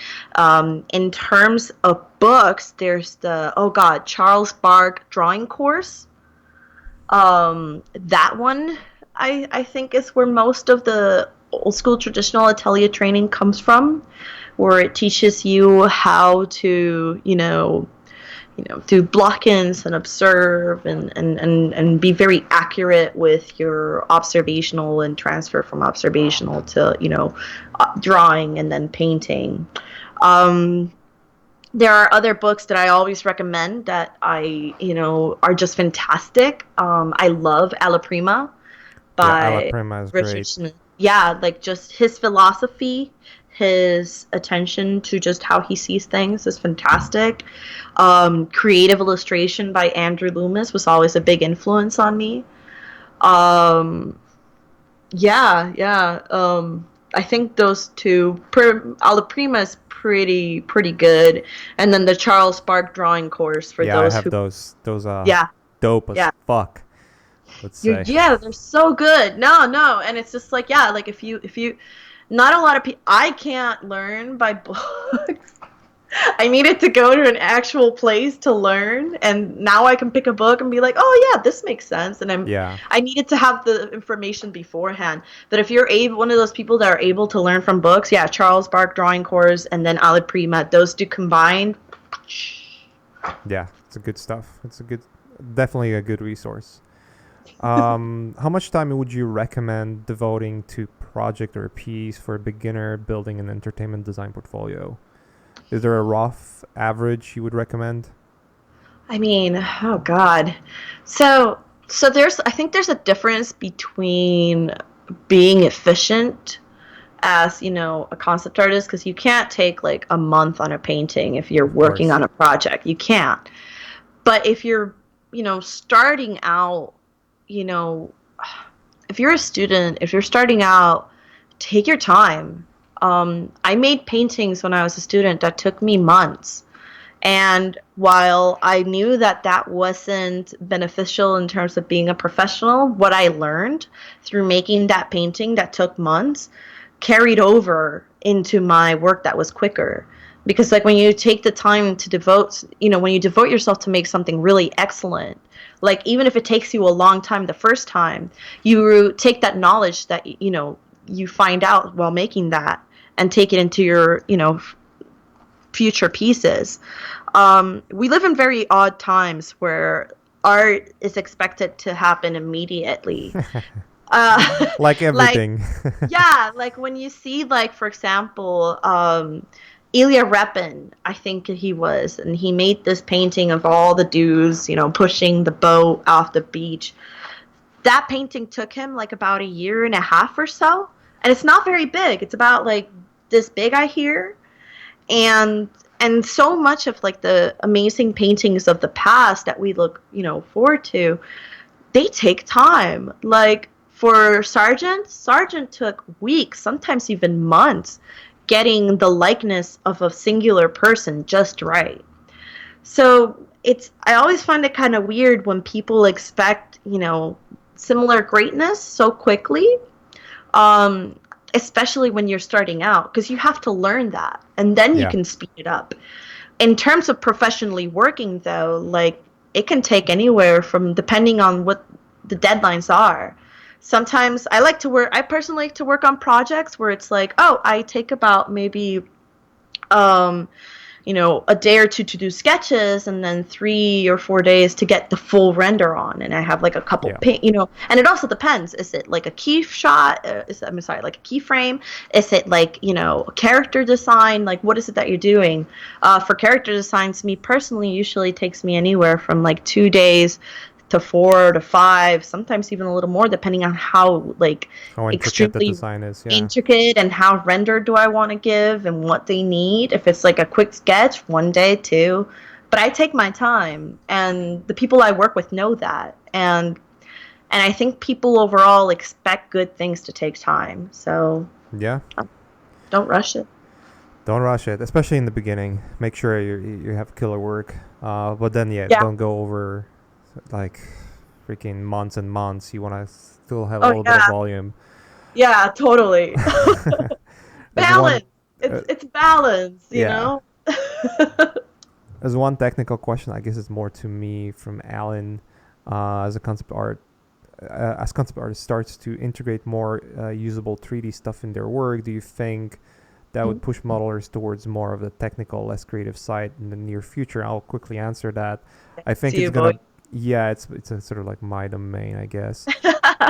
In terms of books, there's oh God, Charles Bark drawing course. That one, I think, is where most of the old school traditional atelier training comes from, where it teaches you how to, do block-ins and observe and be very accurate with your observational and transfer from observational to, drawing and then painting. Um, there are other books that I always recommend that are just fantastic. I love Alla Prima Yeah, Alla by Prima is Richard great. Smith. Yeah, like just his philosophy, his attention to just how he sees things is fantastic. Creative illustration by Andrew Loomis was always a big influence on me. Um, yeah, yeah. I think those two. Alla Prima is pretty good, and then the Charles Spark drawing course for Yeah, I those have who. those. Those are Yeah, dope as yeah. fuck. Let's say. Yeah, they're so good. No, no, and it's just like, yeah, like if you not a lot of people, I can't learn by books. I needed to go to an actual place to learn, and now I can pick a book and be like, oh yeah, this makes sense. And Yeah, I needed to have the information beforehand. But if you're one of those people that are able to learn from books, yeah, Charles Bark drawing course and then Alec Prima, those two combined. yeah, it's a good stuff. It's a good, definitely a good resource. How much time would you recommend devoting to project or a piece for a beginner building an entertainment design portfolio? Is there a rough average you would recommend? I mean, oh God. So I think there's a difference between being efficient as, a concept artist, because you can't take like a month on a painting if you're Of working course. on a project. You can't. But if you're, starting out, you know, if you're a student, if you're starting out, take your time. I made paintings when I was a student that took me months. And while I knew that that wasn't beneficial in terms of being a professional, what I learned through making that painting that took months carried over into my work that was quicker. Because like when you take the time to devote, when you devote yourself to make something really excellent, like even if it takes you a long time the first time, you take that knowledge that you find out while making that and take it into your future pieces. We live in very odd times where art is expected to happen immediately. Like Like, everything. yeah, like when you see, like, for example, Ilya Repin, I think he was, and he made this painting of all the dudes, pushing the boat off the beach. That painting took him like about a year and a half or so, and it's not very big. It's about like this big, I hear, and so much of like the amazing paintings of the past that we look forward to, they take time. Like for Sargent took weeks, sometimes even months, getting the likeness of a singular person just right. So I always find it kind of weird when people expect similar greatness so quickly, um, especially when you're starting out, because you have to learn that and then you Yeah. can speed it up. In terms of professionally working, though, like it can take anywhere from, depending on what the deadlines are. Sometimes I personally like to work on projects where it's like, oh, I take about maybe a day or two to do sketches, and then 3 or 4 days to get the full render on. And I have like a couple Yeah. and it also depends. Is it like a key shot? I'm sorry, like a keyframe? Is it like, character design? Like, what is it that you're doing? For character designs, me personally, usually takes me anywhere from like 2 days to 4 to 5, sometimes even a little more, depending on how like How intricate the extremely design is. Yeah. intricate and how rendered do I want to give and what they need. If it's like a quick sketch, 1 day, two. But I take my time, and the people I work with know that. And I think people overall expect good things to take time. So Yeah. don't rush it. Don't rush it, especially in the beginning. Make sure you have killer work. But then yeah, Yeah. don't go over like freaking months and months. You want to still have a Oh little bit of yeah. volume. Yeah, totally. There's one, Balance. It's balance, yeah. There's one technical question. I guess it's more to me from Alan. As a concept art, as concept artist starts to integrate more usable 3D stuff in their work, do you think that would push modelers towards more of the technical, less creative side in the near future? I'll quickly answer that. I think See it's you, boy. gonna, yeah, it's a sort of like my domain, I guess.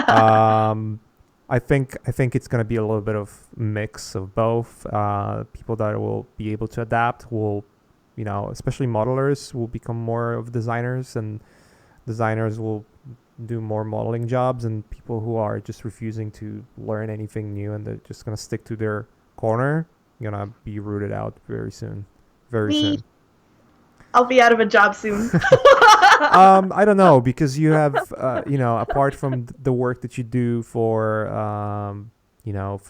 Um, I think it's gonna be a little bit of mix of both. People that will be able to adapt will, especially modelers will become more of designers, and designers will do more modeling jobs, and people who are just refusing to learn anything new and they're just gonna stick to their corner gonna be rooted out very soon. Very Me, soon. I'll be out of a job soon. I don't know, because you have, apart from the work that you do for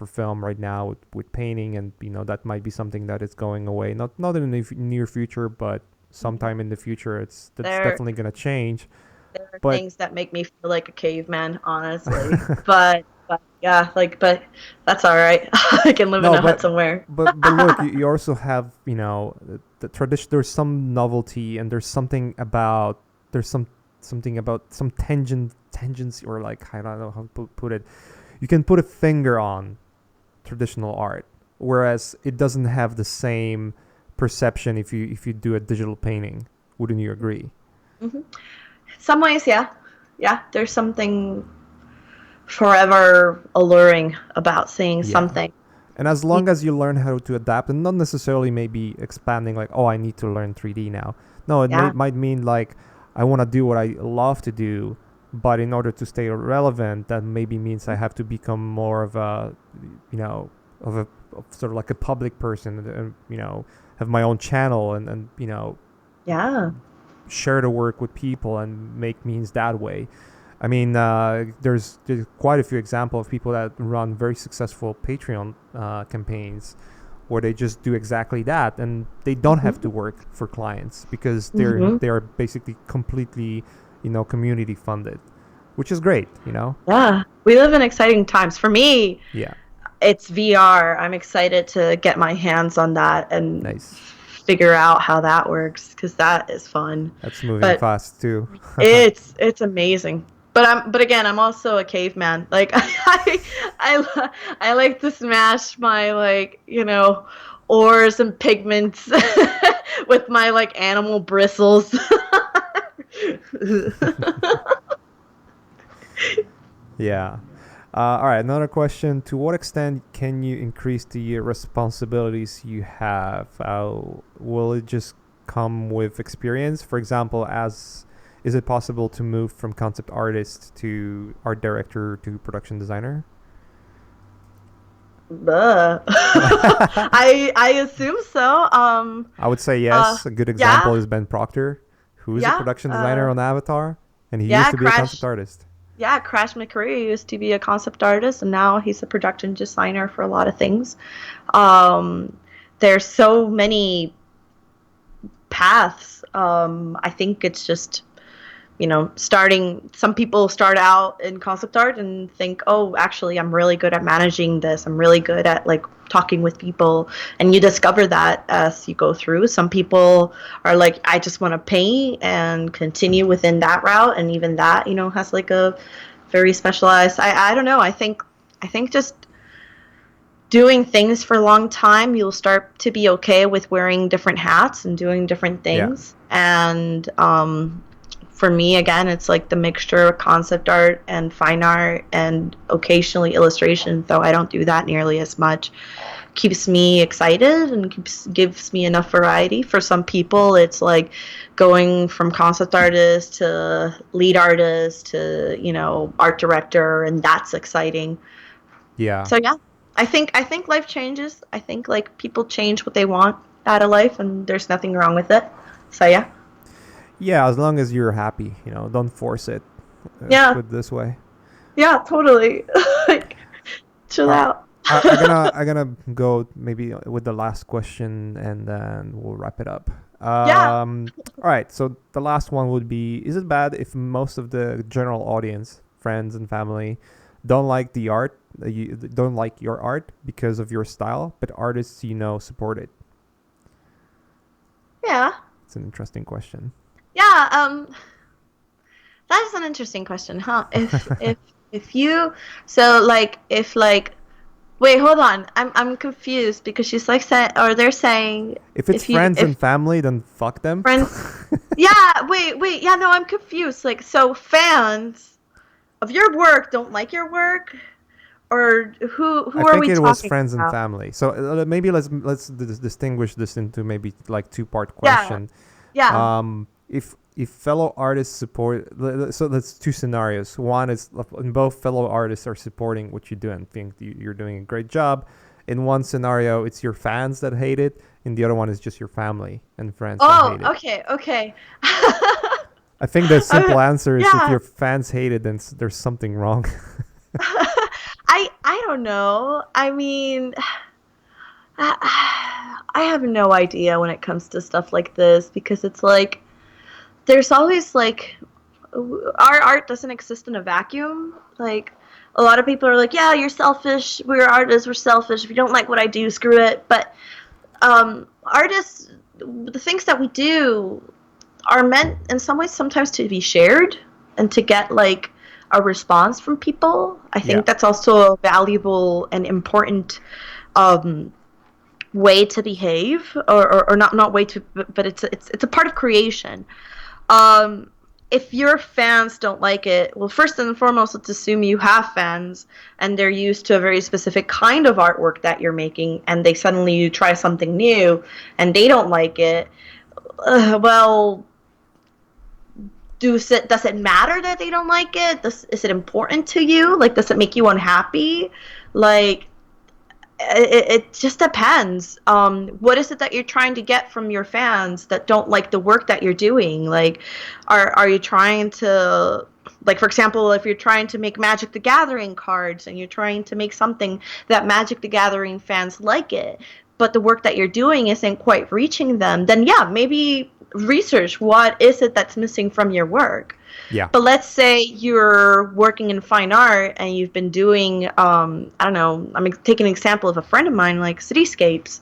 film right now with painting, and that might be something that is going away. Not in the near future, but sometime in the future, that's there, definitely gonna change. there are But things that make me feel like a caveman, honestly. But yeah, but that's all right. I can live in no, a hut somewhere. but look, you also have the tradition. There's some novelty, and there's something about some tangency, or like, I don't know how to put it. You can put a finger on traditional art, whereas it doesn't have the same perception if you do a digital painting. Wouldn't you agree? Hmm. Some ways, yeah, yeah. There's something forever alluring about seeing Yeah. something. And as long as you learn how to adapt, and not necessarily maybe expanding like, oh, I need to learn 3D now. No, it Yeah, might mean like, I want to do what I love to do, but in order to stay relevant, that maybe means I have to become more of a, of sort of like a public person, and have my own channel, and yeah. share the work with people and make means that way. I mean, there's quite a few examples of people that run very successful Patreon campaigns where they just do exactly that, and they don't have to Hmm. work for clients because they're Hmm. they're basically completely, community funded, which is great. Yeah, we live in exciting times. For me, Yeah, it's VR. I'm excited to get my hands on that and nice. figure out how that works because that is fun. That's moving But fast too. it's amazing. But again, I'm also a caveman. Like I like to smash my ores and pigments with my animal bristles. Yeah. All right, another question. To what extent can you increase the responsibilities you have? Will it just come with experience? For example, is it possible to move from concept artist to art director to production designer? Buh. I assume so. I would say Uh, yes. A good example yeah, is Ben Proctor, who is a yeah, production designer on Avatar, and he used yeah. to be a concept artist. Crash McCurry used to be a concept artist, and now he's a production designer for a lot of things. Um, there's so many paths. I think it's just starting. Some people start out in concept art and think, oh, actually, I'm really good at managing this. I'm really good at talking with people, and you discover that as you go through. Some people are like, I just want to paint and continue within that route, and even that has a very specialized. I don't know. I think just doing things for a long time, you'll start to be okay with wearing different hats and doing different Yeah. things. And for me, again, it's like the mixture of concept art and fine art and occasionally illustration, though I don't do that nearly as much. Keeps me excited and gives me enough variety. For some people, it's like going from concept artist to lead artist to, art director, and that's exciting. Yeah. So yeah, I think life changes. I think like people change what they want out of life, and there's nothing wrong with it. So yeah, Yeah, as long as you're happy, don't force it. yeah, Put it this way. yeah, totally. Like, chill All right. out. I'm gonna go maybe with the last question, and then we'll wrap it up. Yeah. All right. So the last one would be: is it bad if most of the general audience, friends and family, don't like the art? You don't like your art because of your style, but artists support it. Yeah. It's an interesting question. Yeah. That is an interesting question, huh? If you so like if like wait, hold on. I'm confused because she's like saying, or they're saying, If it's friends if and family, then fuck them. friends, yeah, wait, yeah, no, I'm confused. Like, so fans of your work don't like your work, or who I are think we it was talking friends and about? family. So maybe let's distinguish this into maybe like two-part Yeah, question. yeah. If fellow artists support, so that's two scenarios. One is when both fellow artists are supporting what you do and think you're doing a great job. In one scenario, it's your fans that hate it. In the other one is just your family and friends that Oh, hate it. okay. I think the simple answer is if Yeah. your fans hate it, then there's something wrong. I don't know. I mean, I have no idea when it comes to stuff like this because it's like there's always like our art doesn't exist in a vacuum. Like a lot of people are like, yeah, you're selfish. We're artists. We're selfish. If you don't like what I do, screw it. But artists, the things that we do are meant in some ways sometimes to be shared and to get like a response from people. I Yeah. think that's also a valuable and important um, way to behave, or not way to, but it's a part of creation. Um, if your fans don't like it, well, first and foremost, let's assume you have fans and they're used to a very specific kind of artwork that you're making, and they suddenly you try something new and they don't like it. Well, does it matter that they don't like it? Is it important to you? Like, does it make you unhappy? Like, it just depends. What is it that you're trying to get from your fans that don't like the work that you're doing? Like, are you trying to, like, for example, if you're trying to make Magic the Gathering cards and you're trying to make something that Magic the Gathering fans like it, but the work that you're doing isn't quite reaching them, then yeah, maybe research what is it that's missing from your work. Yeah. But let's say you're working in fine art and you've been doing, I don't know, I'm taking an example of a friend of mine, like cityscapes,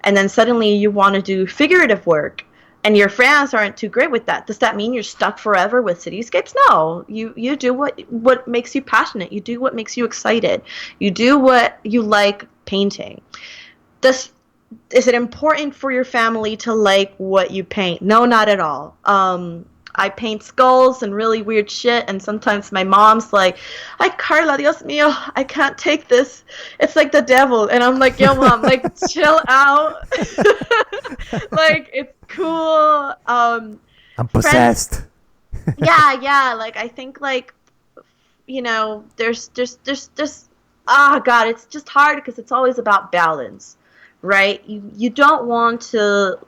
and then suddenly you want to do figurative work and your fans aren't too great with that. Does that mean you're stuck forever with cityscapes? No, you do what makes you passionate. You do what makes you excited. You do what you like painting. Is it important for your family to like what you paint? No, not at all. I paint skulls and really weird shit, and sometimes my mom's like, "Ay, Carla, Dios mío, I can't take this. It's like the devil." And I'm like, "Yo, mom, like, chill out. Like, it's cool." I'm possessed. Yeah. Like, I think, like, there's ah, God, it's just hard because it's always about balance, right? You don't want to,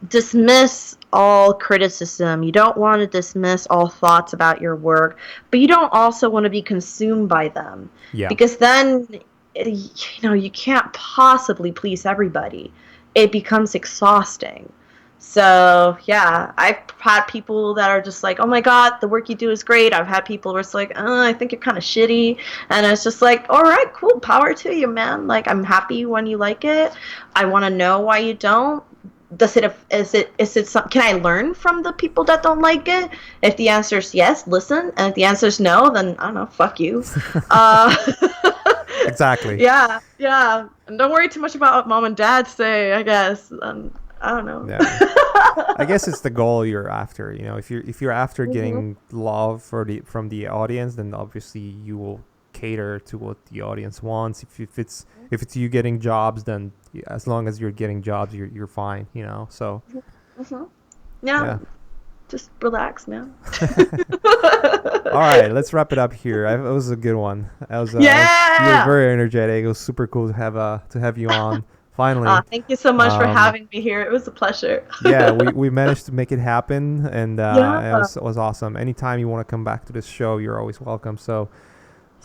dismiss all criticism. You don't want to dismiss all thoughts about your work, but you don't also want to be consumed by them. Yeah. Because then, you can't possibly please everybody. It becomes exhausting. So, yeah, I've had people that are just like, oh my God, the work you do is great. I've had people where it's like, oh, I think you're kind of shitty. And it's just like, all right, cool, power to you, man. Like, I'm happy when you like it. I want to know why you don't. Can I learn from the people that don't like it? If the answer is yes, listen. And if the answer is no, then I don't know, fuck you. Exactly. Yeah, yeah. And don't worry too much about what mom and dad say, I guess. I don't know. Yeah. I guess it's the goal you're after. You know, if you're after Mhm. getting love from the audience, then obviously you will cater to what the audience wants. If it's you getting jobs, then as long as you're getting jobs, you're fine. You know. So Mhm. Yeah, yeah. just relax, man. All right, let's wrap it up here. It was a good one. You were Yeah. very energetic. It was super cool to have you on finally. Thank you so much for Um, having me here. It was a pleasure. yeah, we managed to make it happen, and Yeah. it was awesome. Anytime you want to come back to this show, you're always welcome. So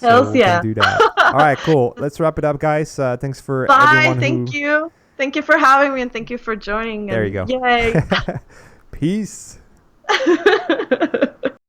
Hells we can yeah. do that. All right, cool. Let's wrap it up, guys. Thanks for Bye. everyone Thank who. you. Thank you for having me and thank you for joining There you and go. yay. Peace.